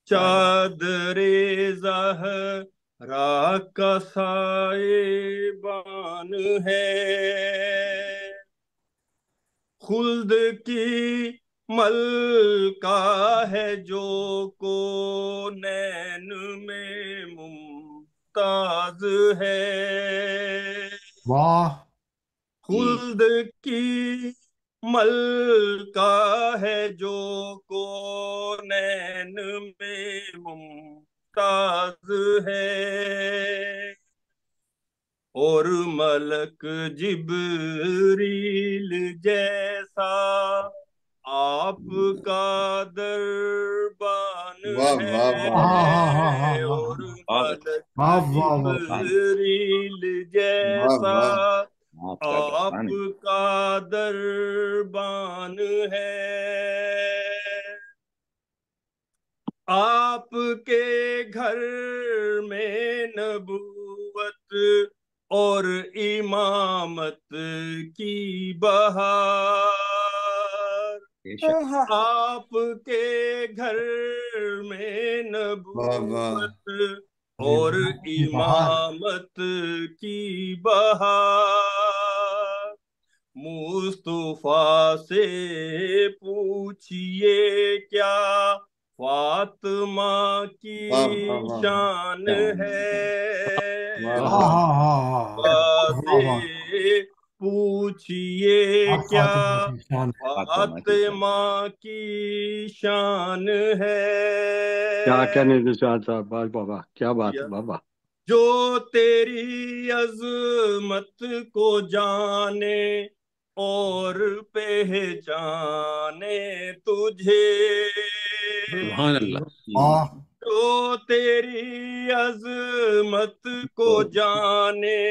چادر زہرا کا سائبان ہے. خلد کی ملکہ ہے جو کونین میں ممتاز ہے. خلد کی ملکہ ہے جو کونین میں ممتاز ہے. اور ملک جبریل جیسا آپ کا دربان ہے. اور ملک جبریل جیسا آپ کا دربان ہے. آپ کے گھر میں نبوت اور امامت کی بہار. آپ کے گھر میں نبوت اور امامت کی بہار. مصطفیٰ سے پوچھئے کیا فاطمہ کی شان ہے. پوچھئے کیا فاطمہ کی شان ہے. کیا کہنے نشاد صاحب، بابا کیا بات ہے بابا. جو تیری عظمت کو جانے اور پہچانے تجھے. سبحان اللہ. جو تیری عظمت کو جانے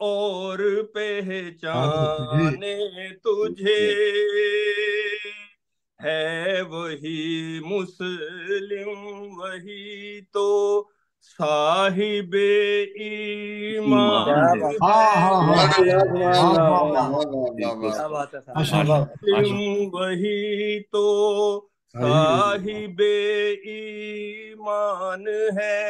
اور پہچانے تجھے. ہے وہی مسلم وہی تو صاحب ایمان ہے. مسلم وہی تو صاحب ایمان ہے.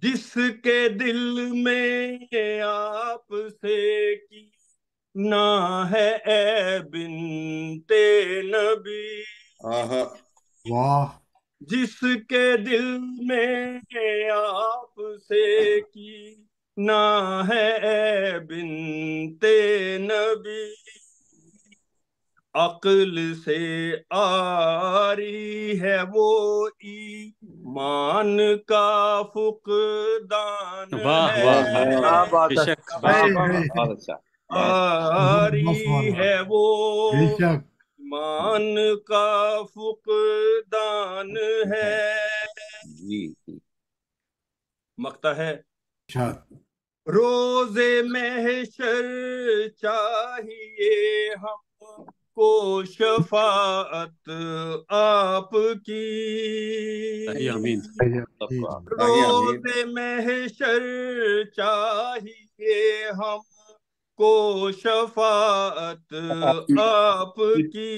جس کے دل میں آپ سے کی نہ ہے اے بنت نبی. واہ جس کے دل میں آپ سے کی نہ ہے اے بنتے نبی، عقل سے آری ہے وہ ایمان کا فقدان واہ ہے، واہ واہ کیا بات بے ہے، شک بے ہے شک بہت اچھا، بہت زبردست آری والا ہے وہ بے شک ایمان کا فقدان ہے ہے۔ جی جی۔ مقطع ہے، شاد روز محشر چاہیے ہم کو شفاعت آپ کی، آمین۔ سب کو روز محشر چاہیے ہم کو شفاعت آپ کی،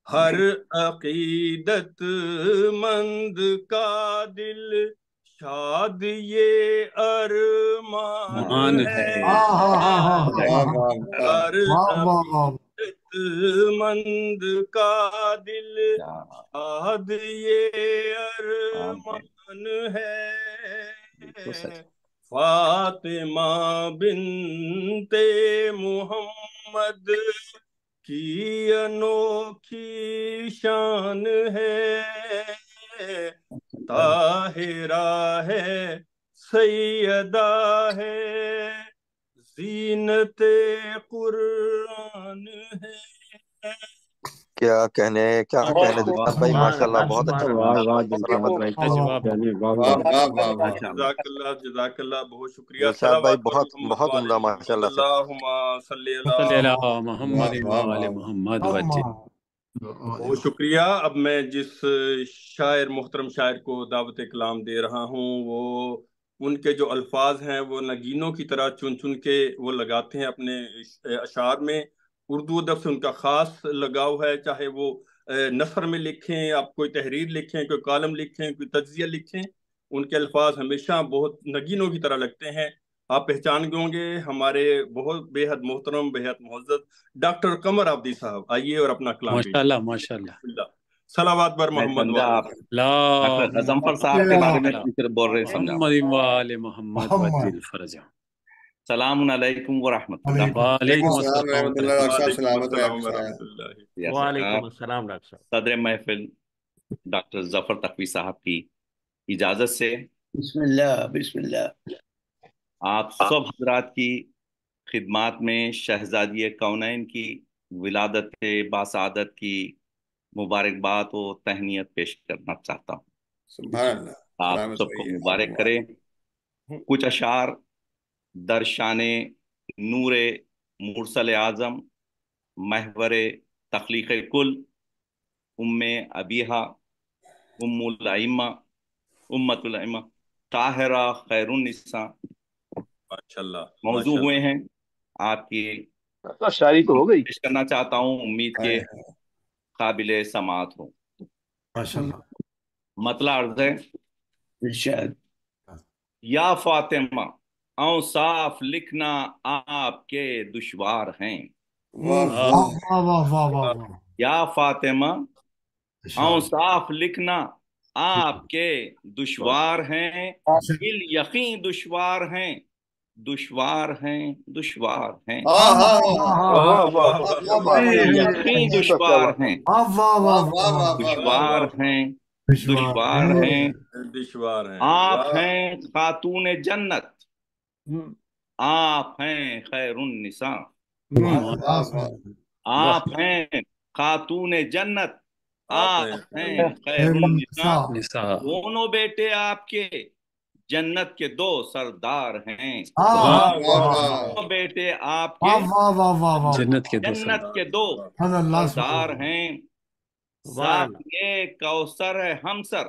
ہر عقیدت مند کا دل شاد یہ ارمان مان ہے، ہر واہ واہ واہ عقیدت مند کا دل شاد یہ ارمان ہے، فاطمہ بنت محمد کی انوکھی شان ہے، طاہرہ ہے سیدہ ہے زینت قرآن ہے۔ کیا کہنے دلشاد بھائی، سبحان ماشاء اللہ اللہ بہت اچھا سبحان واہ اللہ واہ سلامت بھائی، لاجواب جزاک اللہ جزاک اللہ، بہت شکریہ، دلشاد بھائی صلوات پر محمد بہت وآل عمدہ ماشاء محمد، اللہ سے۔ اللہم صلی صلی اللہ علی محمد وآل محمد وجہ۔ بہت شکریہ۔ اب میں جس شاعر محترم شاعر کو دعوت کلام دے رہا ہوں، وہ ان کے جو الفاظ ہیں وہ نگینوں کی طرح چن چن کے وہ لگاتے ہیں اپنے اشعار میں۔ اردو ادب سے ان کا خاص لگاؤ ہے، چاہے وہ نثر میں لکھیں، آپ کوئی تحریر لکھیں، کوئی کالم لکھیں، کوئی تجزیہ لکھیں، ان کے الفاظ ہمیشہ بہت نگینوں کی طرح لگتے ہیں۔ آپ پہچان گے ہوں گے ہمارے بہت بے حد محترم، بے حد معزز ڈاکٹر قمر آبدی صاحب، آئیے اور اپنا کلام پیش ماشاء اللہ ماشاء اللہ۔ کیجیے۔ صلوات بر میں محمد سمجھا وآل آپ ڈاکٹر اللہم غضنفر صاحب کے صلی بارے میں علی فکر بول رہے ہیں، سمجھا۔ محمد وآل محمد وجل فرجہ۔ السلام علیکم ورحمۃ اللہ۔ وعلیکم السلام رحمۃ اللہ ڈاکٹر صاحب، وعلیکم سلامت رہے السلام آپ ورحمۃ صاحب۔ اللہ۔ وعلیکم السلام ڈاکٹر صاحب۔ صدر محفل ڈاکٹر ظفر تقوی صاحب کی اجازت سے بسم اللہ بسم اللہ۔ آپ سب حضرات کی خدمات میں شہزادی کونین کی ولادت باسعادت کی مبارکباد و تہنیت پیش کرنا چاہتا ہوں۔ سبحان اللہ، آپ سلامت سب کو رہیے۔ مبارک کرے۔ کچھ اشعار در شان نور مرسل اعظم، محور تخلیق کل، ام ابیہا، ام الائمہ، امت الائمہ، طاہرہ خیر النساء ماشاءاللہ موضوع ہوئے ہیں۔ آپ کی شاعری تو ہو گئی۔ پیش کرنا چاہتا ہوں، امید کے قابل سماعت ہو۔ ماشاء اللہ۔ مطلع عرض ہے، ارشاد۔ یا فاطمہ اوصاف لکھنا آپ کے دشوار ہیں، واہ واہ واہ واہ واہ۔ یا فاطمہ اوصاف لکھنا آپ کے دشوار ہیں، یقین دشوار ہیں، دشوار ہیں، دشوار ہیں، یقین دشوار ہیں، دشوار ہیں، دشوار ہیں، دشوار ہیں۔ آپ ہیں خاتون جنت، آپ ہیں خیر النساء، آپ ہیں خاتون جنت، آپ ہیں خیر النساء، دونوں بیٹے آپ کے جنت کے دو سردار ہیں، دونوں بیٹے آپ کے جنت کے دو سردار ہیں، ساقی کوثر ہے ہمسر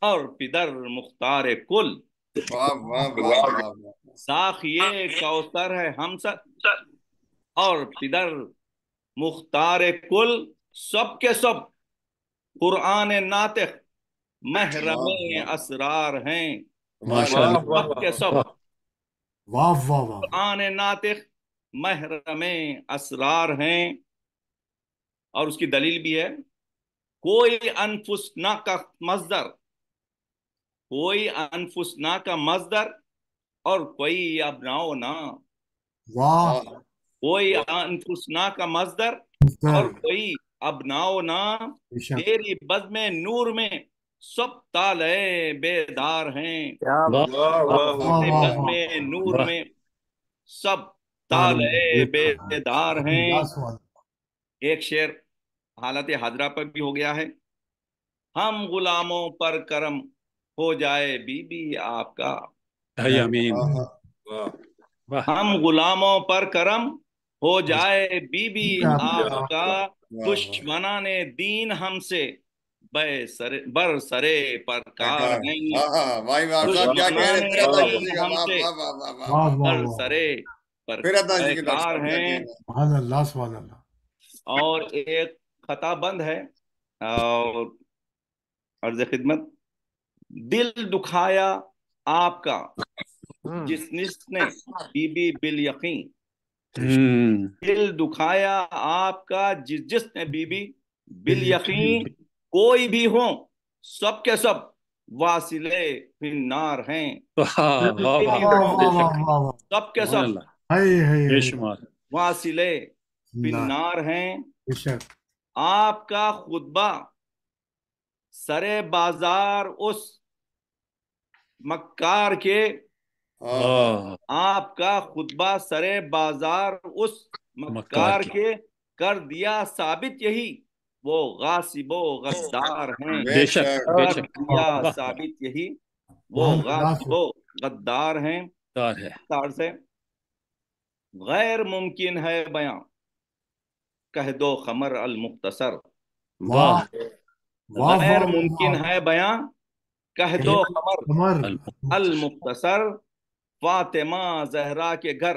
اور پدر مختار کل، ساقی کوثر ہے ہمسر اور پدر مختار کل، سب کے سب قرآن ناطق محرم اسرار ہیں، سب کے سب قرآن ناطق محرم اسرار ہیں، اور اس کی دلیل بھی ہے، کوئی انفسنا کا مصدر، کوئی انفسنا کا مصدر اور کوئی ابناؤنا، واہ کوئی انفسنا کا مصدر اور کوئی ابناؤنا، تیری بزم نور میں سب تالے بیدار ہیں، تیری بزم نور میں سب تالے بیدار ہیں۔ ایک شعر حالت حاضرہ پر بھی ہو گیا ہے، ہم غلاموں پر کرم ہو جائے بی بی آپ کا، آمین۔ ہم غلاموں پر کرم ہو جائے بی بی آپ کا، دشمنان دین ہم سے بر سرے پر کار ہیں، دشمنان دین ہم سے بر سرے پر کار ہیں۔ اور ایک خطا بند ہے اور عرض خدمت، دل دکھایا آپ کا جس نے بی بی بالیقین، دل دکھایا آپ کا جس نے بی بی بالیقین، کوئی بھی ہوں سب کے سب واصلے فنار ہیں، سب کے سب واصلے فنار ہیں۔ آپ کا خطبہ سرے بازار اس مکار کے، آپ کا خطبہ سرے بازار اس مکار کے، کر دیا ثابت یہی وہ غاصب و غدار ہیں، کر دیا ثابت یہی وہ غاصب و غدار ہیں۔ سے غیر ممکن ہے بیاں کہہ دو خمر المختصر، غیر ممکن ہے بیاں کہہ دو خمر المختصر، فاطمہ زہرا کے گھر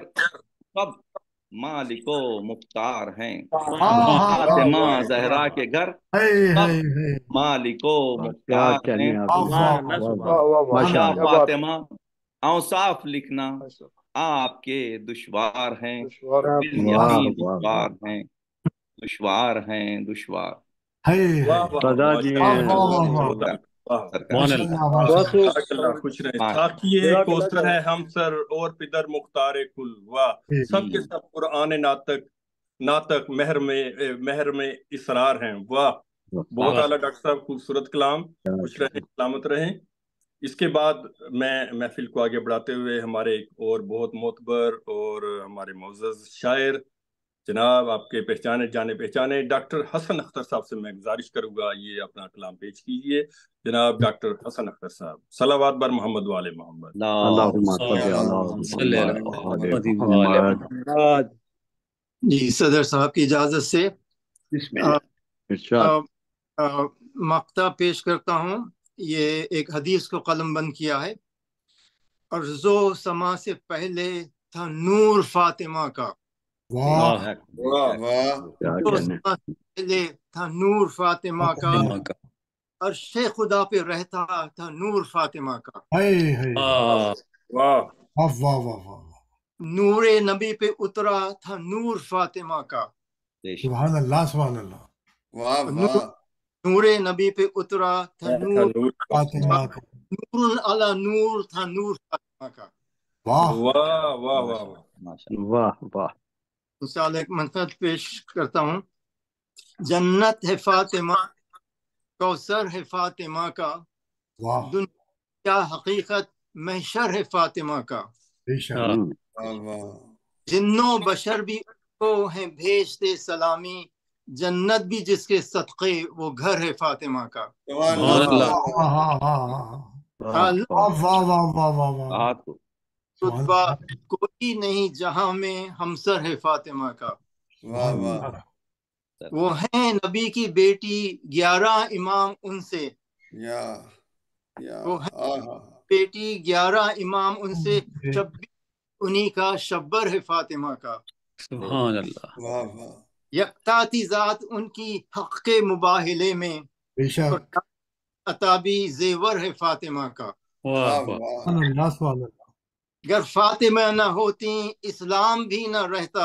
سب مالک و مختار ہیں، فاطمہ زہرا کے گھر سب مالک و مختار ہیں۔ فاطمہ اوصاف لکھنا آپ کے دشوار ہیں، بالیقین دشوار ہیں، دشوار ہیں، دشوار۔ خوش رہے ساتھی کوثر ہے ہم سر اور پدر مختار کل، واہ سب کے سب قرآن ناطق مہر میں اسرار ہیں، واہ بہت اعلیٰ ڈاکٹر صاحب، خوبصورت کلام، خوش رہیں، سلامت رہیں۔ اس کے بعد میں محفل کو آگے بڑھاتے ہوئے ہمارے ایک اور بہت معتبر اور ہمارے معزز شاعر جناب آپ کے جانے پہچانے ڈاکٹر حسن اختر صاحب سے میں گزارش کروں گا یہ اپنا کلام پیش کیجئے۔ جناب ڈاکٹر حسن اختر صاحب، صلوات بر محمد وآل محمد۔ جی صدر صاحب کی اجازت سے مقطع پیش کرتا ہوں۔ یہ ایک حدیث کو قلم بند کیا ہے، ارض و سما سے پہلے تھا نور فاطمہ کا، پہلے تھا نور فاطمہ کا، عرش خدا پہ رہتا تھا نور فاطمہ کا، نور نبی پہ اترا تھا نور فاطمہ کا، سبحان اللہ سبحان اللہ، نور نبی پہ اترا تھا نور فاطمہ کا، نور علی نور تھا نور فاطمہ کا۔ واہ واہ واہ واہ واہ۔ انشاءاللہ ایک منفرد پیش کرتا ہوں۔ جنت ہے فاطمہ، کوثر ہے فاطمہ کا، دنیا حقیقت محشر ہے فاطمہ کا، جنوں بشر بھی کو ہیں بھیجتے سلامی، جنت بھی جس کے صدقے وہ گھر ہے فاطمہ کا۔ رتبہ کوئی نہیں جہاں میں ہمسر ہے فاطمہ کا، وہ ہیں نبی کی بیٹی 11 امام ان سے، وہ ہیں بیٹی 11 امام ان سے، 26 انہی کا شبر ہے فاطمہ کا۔ سبحان اللہ۔ یکتاتی ذات ان کی حق کے مباہلے میں، عطابی زیور ہے فاطمہ کا۔ گر فاطمہ نہ ہوتی اسلام بھی نہ رہتا،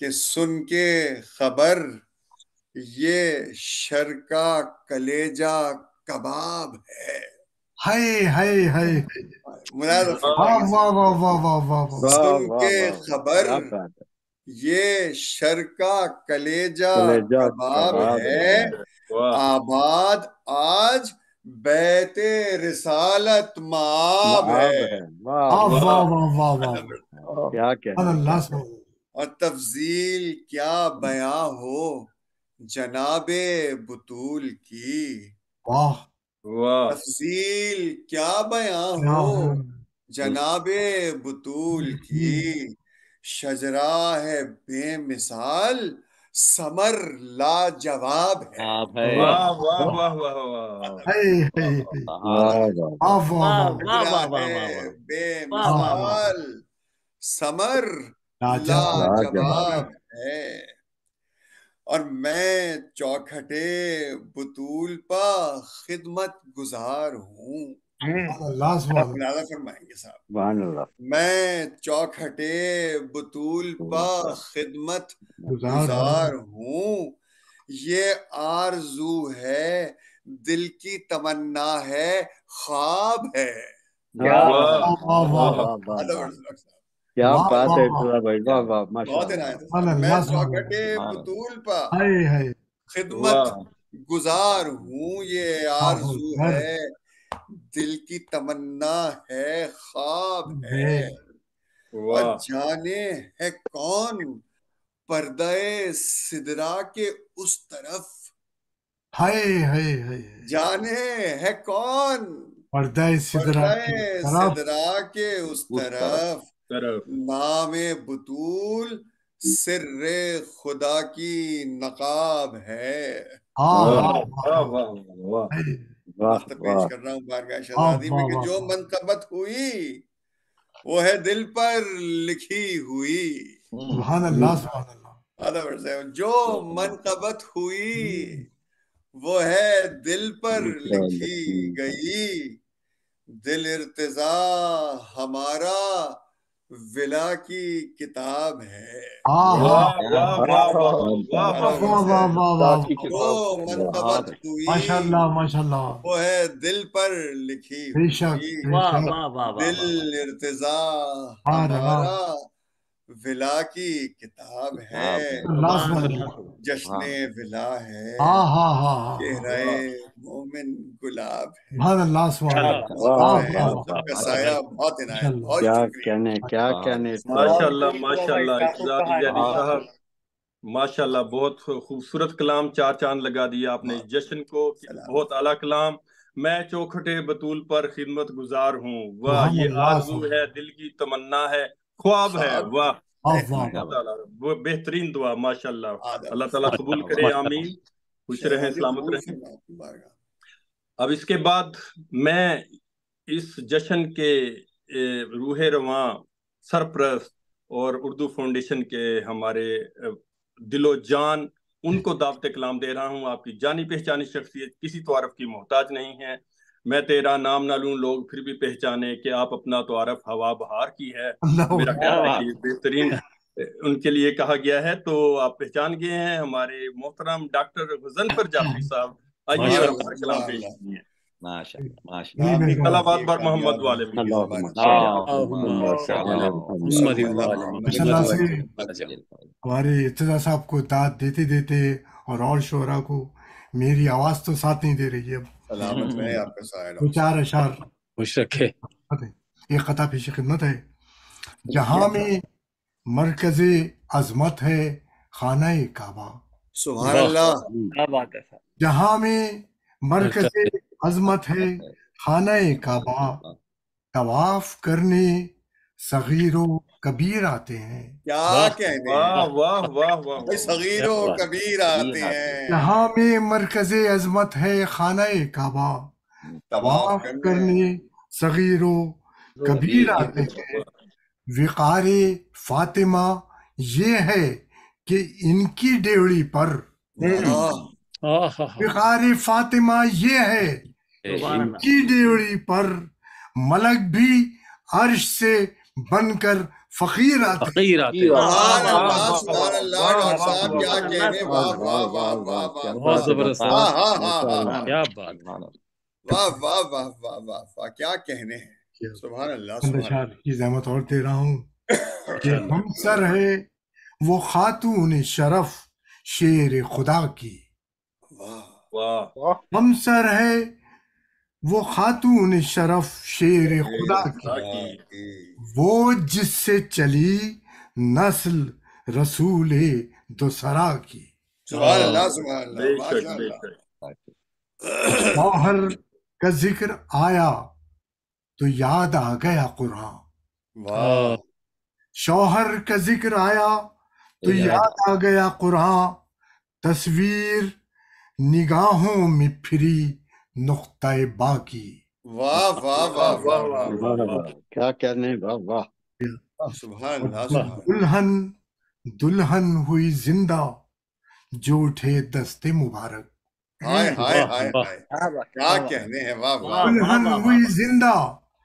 کہ سن کے خبر یہ شر کا کلیجہ کباب ہے. ہائے ہائے ہائے سن کے خبر یہ شر کا کلیجہ کباب ہے. آباد آج بیت رسالت مآب ہے. اور تفضیل کیا بیاں ہو جناب بطول کی. تفضیل کیا بیاں ہو جناب بطول کی. شجرہ ہے بے مثال ثمر لاجواب ہے. واہ واہ واہ واہ بے مثال ثمر لاجواب ہے. اور میں چوکھٹے بطول پا خدمت گزار ہوں. فرمائیں گے صاحب. میں چوکھٹے بطول پا خدمت گزار ہوں. یہ آرزو ہے دل کی تمنا ہے خواب ہے. کیا بات ہے میں چوکھٹے بطول پا خدمت گزار ہوں. یہ آرزو ہے دل کی تمنا ہے خواب ہے. اور جانے ہے کون پردہ سدرا کے اس طرف. جانے ہے کون پردہ سدرا کے اس طرف. نام بطول سر خدا کی نقاب ہے. پیش کر رہا ہوں بارگاہ شہزادی میں کہ جو منقبت ہوئی وہ ہے دل پر لکھی ہوئی. سبحان اللہ سبحان اللہ. جو منقبت ہوئی وہ ہے دل پر لکھی گئی. دل ارتضا ہمارا ولا کی کتاب ہے. جو منقبت ہوئی وہ ہے دل پر لکھی ہوئی. دل ارتضا ہمارا ولا کی کتاب ہے. جشن ولا ہے چہرہ مومن گلاب ہے. سایہ بہت عنایت. کیا کہنے ماشاء اللہ ماشاء اللہ. صاحب ماشاء اللہ بہت خوبصورت کلام چار چاند لگا دیا آپ نے اس جشن کو. بہت اعلیٰ کلام. میں چوکھٹے بطول پر خدمت گزار ہوں. واہ یہ آرزو ہے دل کی تمنا ہے خواب ہے. واہ بہترین دعا ماشاء اللہ. اللہ تعالیٰ قبول کرے. آمین. خوش رہیں سلامت رہیں. اب اس کے بعد میں اس جشن کے روح رواں سرپرست اور اردو فاؤنڈیشن کے ہمارے دل و جان ان کو دعوت کلام دے رہا ہوں. آپ کی جانی پہچانی شخصیت کسی تعارف کی محتاج نہیں ہے. میں تیرا نام نہ لوں لوگ پھر بھی پہچانے کہ آپ اپنا تعارف ہوا بہار کی ہے. میرا خیال ہے کہ بہترین ان کے لیے کہا گیا ہے. تو آپ پہچان گئے ہیں ہمارے محترم ڈاکٹر غضنفر جعفری صاحب. آئیے اور ہمارا کلام پیش کیجیے. صلوات بر محمد والے ہمارے ارتضا صاحب کو داد دیتے دیتے اور شعراء کو میری آواز تو ساتھ نہیں دے رہی ہے. اب چار اشعار خوش رکھے. ایک قطع پیش خدمت ہے. جہاں میں مرکز عظمت ہے خانہ کعبہ. سبحان اللہ. کیا بات ہے. جہاں میں مرکز عظمت ہے خانہ کعبہ. طواف کرنے صغیر و کبیر آتے ہیں. کیا کہنے. واہ واہ واہ. صغیر و کبیر آتے ہیں. جہاں میں مرکز عظمت ہے خانہ کعبہ. طواف کرنے صغیر و کبیر آتے ہیں. وقار فاطمہ یہ ہے کہ ان کی ڈیوڑی پر. وقار فاطمہ یہ ہے ان کی ڈیوڑی پر ملک بھی عرش سے بن کر فقیر آتے فقیر آتے ہیں. سبحان اللہ سبحان اللہ. ڈاکٹر صاحب کیا کہنے. واہ واہ واہ واہ واہ بہت زبردست. ہاں ہاں ہاں ہاں کیا بات. واہ واہ واہ واہ واہ واہ کیا کہنے ہیں. سبحان اللہ سبحان اشعار کی زحمت اور دے رہا ہوں کہ اللہ. ہم سر ہے وہ خاتون شرف شیر خدا کی. واہ ہم سر ہے وہ خاتون شرف شیر خدا کی، وہ جس سے چلی نسل رسول دوسرا کی. سبحان اللہ سبحان اللہ. بے شک ماشاء بے اللہ. شک. شوہر کا ذکر آیا تو یاد آ گیا قرآن. واہ شوہر کا ذکر آیا تو یاد آ گیا قرآن. تصویر نگاہوں میں پھری نقطہ با کی. واہ واہ واہ واہ واہ. کیا کہنے. واہ واہ. سبحان اللہ سبحان. دلہن دلہن ہوئی زندہ جو اٹھے دست مبارک. ہائے ہائے ہائے ہائے کیا کہنے ہیں. واہ واہ. دلہن ہوئی زندہ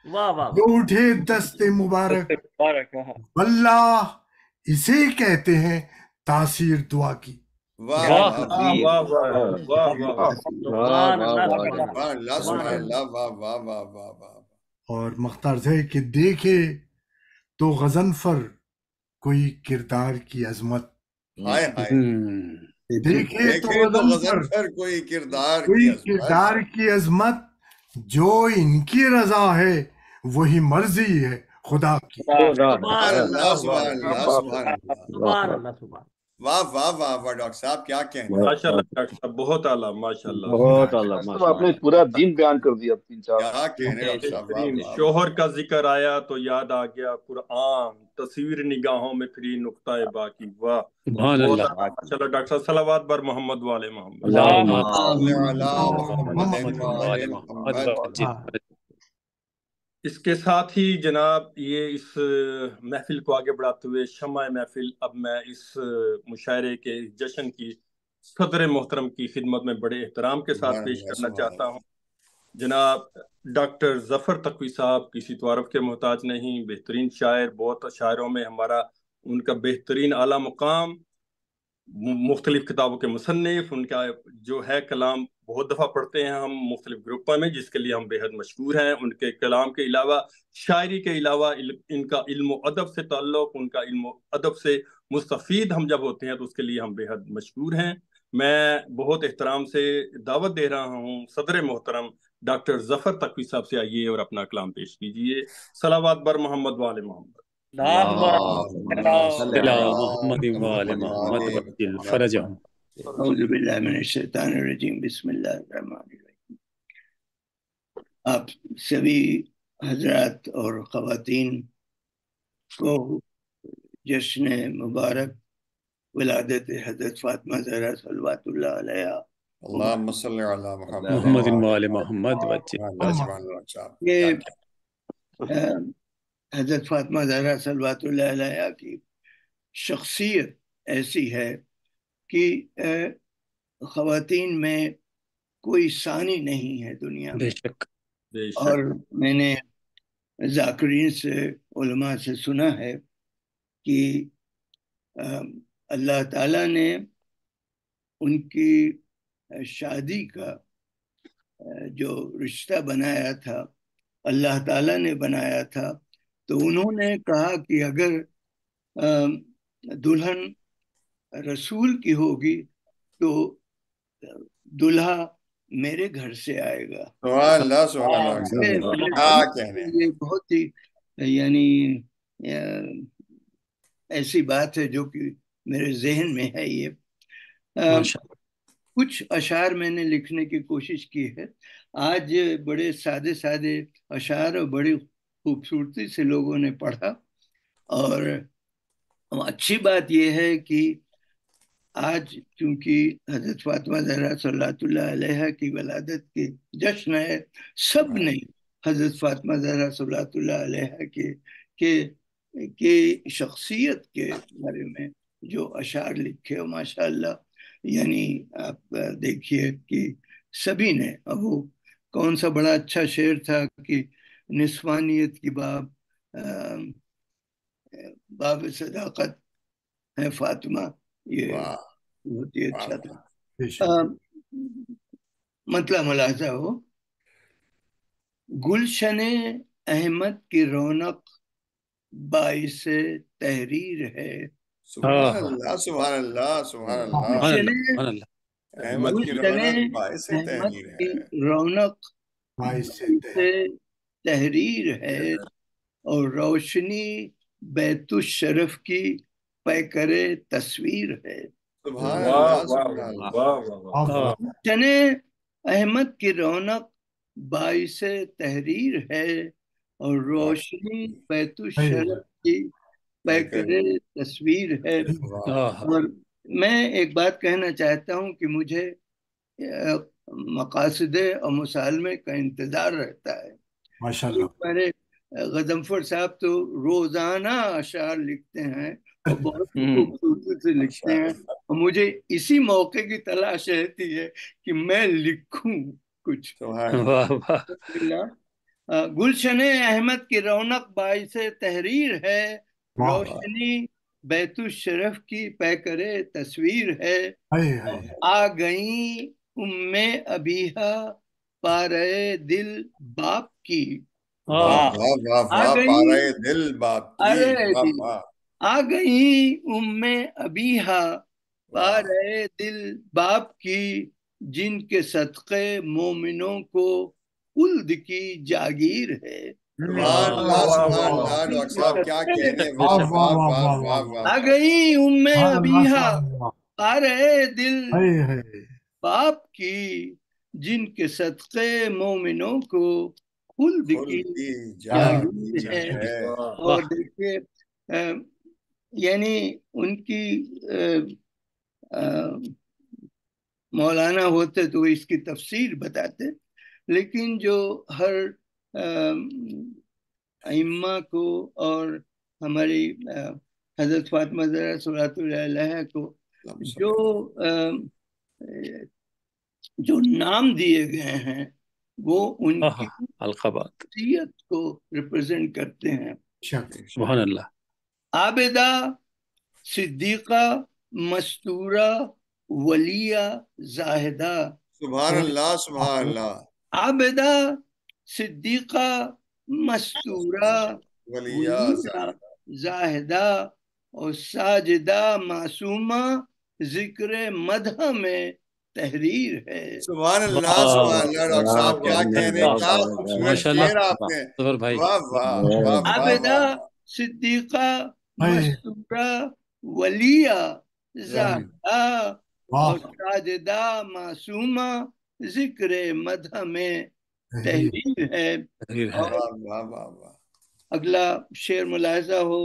واہ واہ جو اٹھے دست مبارک. واللہ اسے کہتے ہیں تاثیر دعا کی. واہ واہ واہ واہ واہ. سبحان اللہ سبحان اللہ سبحان اللہ. واہ واہ واہ واہ واہ. اور مختار ہے کہ دیکھے تو غضنفر کوئی کردار کی عظمت. ہائے ہائے. دیکھے تو دیکھے تو غضنفر غضنفر کوئی کردار کی کوئی عظمت. کردار کی عظمت. جو ان کی رضا ہے وہی مرضی ہے خدا کی. سبحان اللہ سبحان اللہ سبحان اللہ. سبحان اللہ سبحان. واہ واہ واہ واہ. ڈاکٹر صاحب کیا کہنے. ماشاء اللہ ڈاکٹر صاحب بہت اعلیٰ. ماشاء اللہ. بہت اعلیٰ. آپ نے پورا دین بیان کر دیا 3-4. کیا کہنے ڈاکٹر صاحب. واہ بہترین. واہ. شوہر کا ذکر آیا تو یاد آ گیا قرآن. تصویر نگاہوں میں پھری نقطہ با کی. واہ سبحان بہت اللہ. اعلیٰ. ماشاء اللہ ڈاکٹر صاحب. صلوات بر محمد والے محمد. اللہم صلی علی محمد محمد وعلی محمد محمد. اس کے ساتھ ہی جناب یہ اس محفل کو آگے بڑھاتے ہوئے شمع محفل اب میں اس مشاعرے کے جشن کی صدر محترم کی خدمت میں بڑے احترام کے ساتھ پیش کرنا چاہتا ہوں. جناب ڈاکٹر ظفر تقوی صاحب کسی تعارف کے محتاج نہیں. بہترین شاعر. بہت شاعروں میں ہمارا ان کا بہترین اعلیٰ مقام. مختلف کتابوں کے مصنف. ان کا جو ہے کلام بہت دفعہ پڑھتے ہیں ہم مختلف گروپوں میں جس کے لیے ہم بے حد مشکور ہیں. ان کے کلام کے علاوہ شاعری کے علاوہ ان کا علم و ادب سے تعلق. ان کا علم و ادب سے مستفید ہم جب ہوتے ہیں تو اس کے لیے ہم بے حد مشکور ہیں. میں بہت احترام سے دعوت دے رہا ہوں صدر محترم ڈاکٹر ظفر تقوی صاحب سے. آئیے اور اپنا کلام پیش کیجیے. صلوات بر محمد والے محمد. محمد والے محمد وجل فرجہم. اعوذ باللہ من الشیطان الرجیم. بسم اللہ الرحمن الرحیم. آپ سبھی حضرات اور خواتین کو جشن مبارک ولادت حضرت فاطمہ زہرا صلوات اللہ علیہا اللہم صلی علی محمد محمد والے محمد وجل. یہ حضرت فاطمہ زہرا صلوات اللہ علیہا کی شخصیت ایسی ہے کہ خواتین میں کوئی ثانی نہیں ہے دنیا میں. اور میں نے ذاکرین سے علماء سے سنا ہے کہ اللہ تعالیٰ نے ان کی شادی کا جو رشتہ بنایا تھا اللہ تعالیٰ نے بنایا تھا. تو انہوں نے کہا کہ اگر دلہن رسول کی ہوگی تو دلہا میرے گھر سے آئے گا. سبحان اللہ سبحان اللہ. یہ بہت ہی یعنی ایسی بات ہے جو کہ میرے ذہن میں ہے. یہ کچھ اشعار میں نے لکھنے کی کوشش کی ہے. آج بڑے سادے سادے اشعار اور بڑی خوبصورتی سے لوگوں نے پڑھا. اور اچھی بات یہ ہے کہ آج چونکہ حضرت فاطمہ زہرا صلوات اللہ علیہا کی ولادت کی جشن ہے. سب نے حضرت فاطمہ زہرا صلوات اللہ علیہا کے شخصیت کے بارے میں جو اشعار لکھے ہو ماشاءاللہ. یعنی آپ دیکھیے کہ سبھی نے. وہ کون سا بڑا اچھا شعر تھا کہ نسوانیت کی باب باب صداقت ہے فاطمہ، یہ واہ بہت ہی واہ اچھا واہ، تھا۔ مطلب ملاحظہ ہو، گلشن احمد کی رونق باعث تحریر ہے۔ سبحان اللہ سبحان اللہ سبحان اللہ، گلشن احمد کی گلشن رونق باعث احمد تحریر کی ہے، رونق باعث باعث تحریر ہے، اور روشنی بیت الشرف کی پیکر تصویر ہے۔ سبحان واہ اللہ واہ سبحان واہ اللہ، واہ واہ واہ، گلشن احمد کی رونق باعث تحریر ہے، اور روشنی بیت الشرف کی پیکر تصویر ہے۔ اور میں ایک بات کہنا چاہتا ہوں کہ مجھے مقاصد اور مسالمے کا انتظار رہتا ہے۔ ماشاءاللہ، ہمارے غضنفر صاحب تو روزانہ اشعار لکھتے ہیں اور بہت خوبصورتی سے لکھتے ہیں، اور مجھے اسی موقع کی تلاش رہتی ہے کہ میں لکھوں کچھ۔ گلشن احمد کی رونق باعث تحریر ہے، روشنی بیت الشرف کی پیکر تصویر ہے۔ آ گئیں ام ابیہا پارے دل باپ کی، واہ واہ واہ آ واہ، گئی پارے دل باپ کی، ارے واہ دل، واہ آ گئیں ام ابیہا واہ، پارے دل باپ کی، جن کے صدقے مومنوں کو خلد کی جاگیر ہے۔ سبحان اللہ سبحان اللہ، جن ڈاکٹر کے صاحب کیا صدقے کہنے ہیں، بے شک، واہ واہ واہ واہ، آ گئی ام ابیہا پارے دل باپ کی، جن کے صدقے مومنوں کو خلد کی خلد کی جاگیر جاگیر ہے۔ ہے، اور دیکھیے یعنی ان کی مولانا ہوتے تو اس کی تفسیر بتاتے، لیکن جو ہر ائمہ کو اور ہماری حضرت فاطمہ زہرا صلوات اللہ علیہا کو جو نام دیے گئے ہیں وہ ان کی شخصیت کو ریپرزینٹ کرتے ہیں۔ سبحان اللہ، عابدہ، صدیقہ، مستورہ، ولیہ، زاہدہ۔ سبحان اللہ سبحان اللہ، عابدہ، صدیقہ، مستورہ، ولیہ ولیہ، زاہدہ، اور ساجدہ معصومہ، ذکر مدح میں تحریر ہے۔ سبحان اللہ سبحان اللہ، ڈاکٹر صاحب کیا کہنے، کیا خوبصورت شعر آپ نے، واہ واہ واہ واہ عابدہ، واہ، صدیقہ، مستورہ، ولیہ، زاہدہ، اور ساجدہ معصومہ، ذکر مدح میں تحریر ہے۔ اور واہ واہ واہ واہ، اگلا شعر ملاحظہ ہو،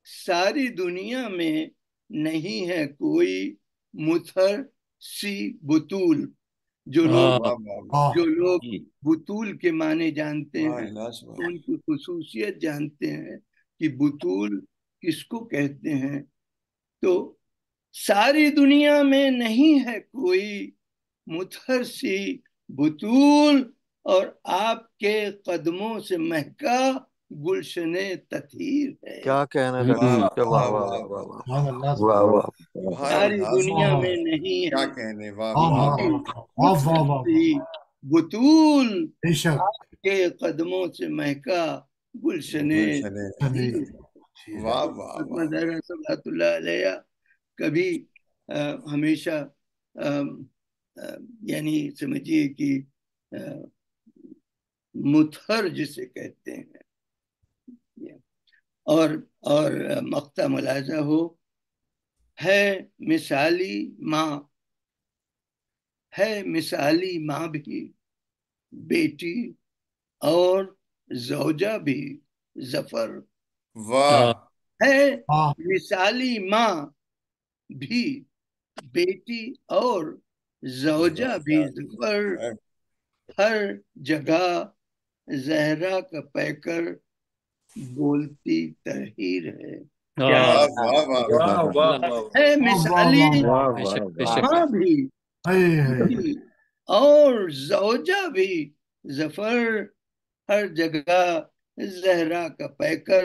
ساری دنیا میں نہیں ہے کوئی متھر سی بطول۔ جو لوگ بطول کے معنی جانتے ہیں، ان کی خصوصیت جانتے ہیں کہ بطول کس کو کہتے ہیں، تو ساری دنیا میں نہیں ہے کوئی متھر سی بطول، اور آپ کے قدموں سے مہکا گلشن تطہیر ہے۔ کیا کہنا ڈاکٹر، واہ واہ واہ واہ واہ واہ، ساری دنیا میں نہیں کیا ہے کہنے، واہ واہ بطول، آپ کے قدموں سے مہکا گلشن تطہیر۔ واہ واہ فاطمہ زہرا صلوات اللہ علیہا کبھی ہمیشہ یعنی سمجھیے کہ متھر جسے کہتے ہیں، اور مقطع ملاحظہ ہو، ہے مثالی ماں، ہے مثالی ماں بھی، بیٹی اور زوجہ بھی ظفر۔ واہ، ہے مثالی ماں بھی، بیٹی اور زوجہ بھی ظفر، ہر جگہ زہرا کا پیکر بولتی تحریر ہے۔ ہے مثالی ماں بھی اور زوجہ بھی ظفر، ہر جگہ زہرا کا پیکر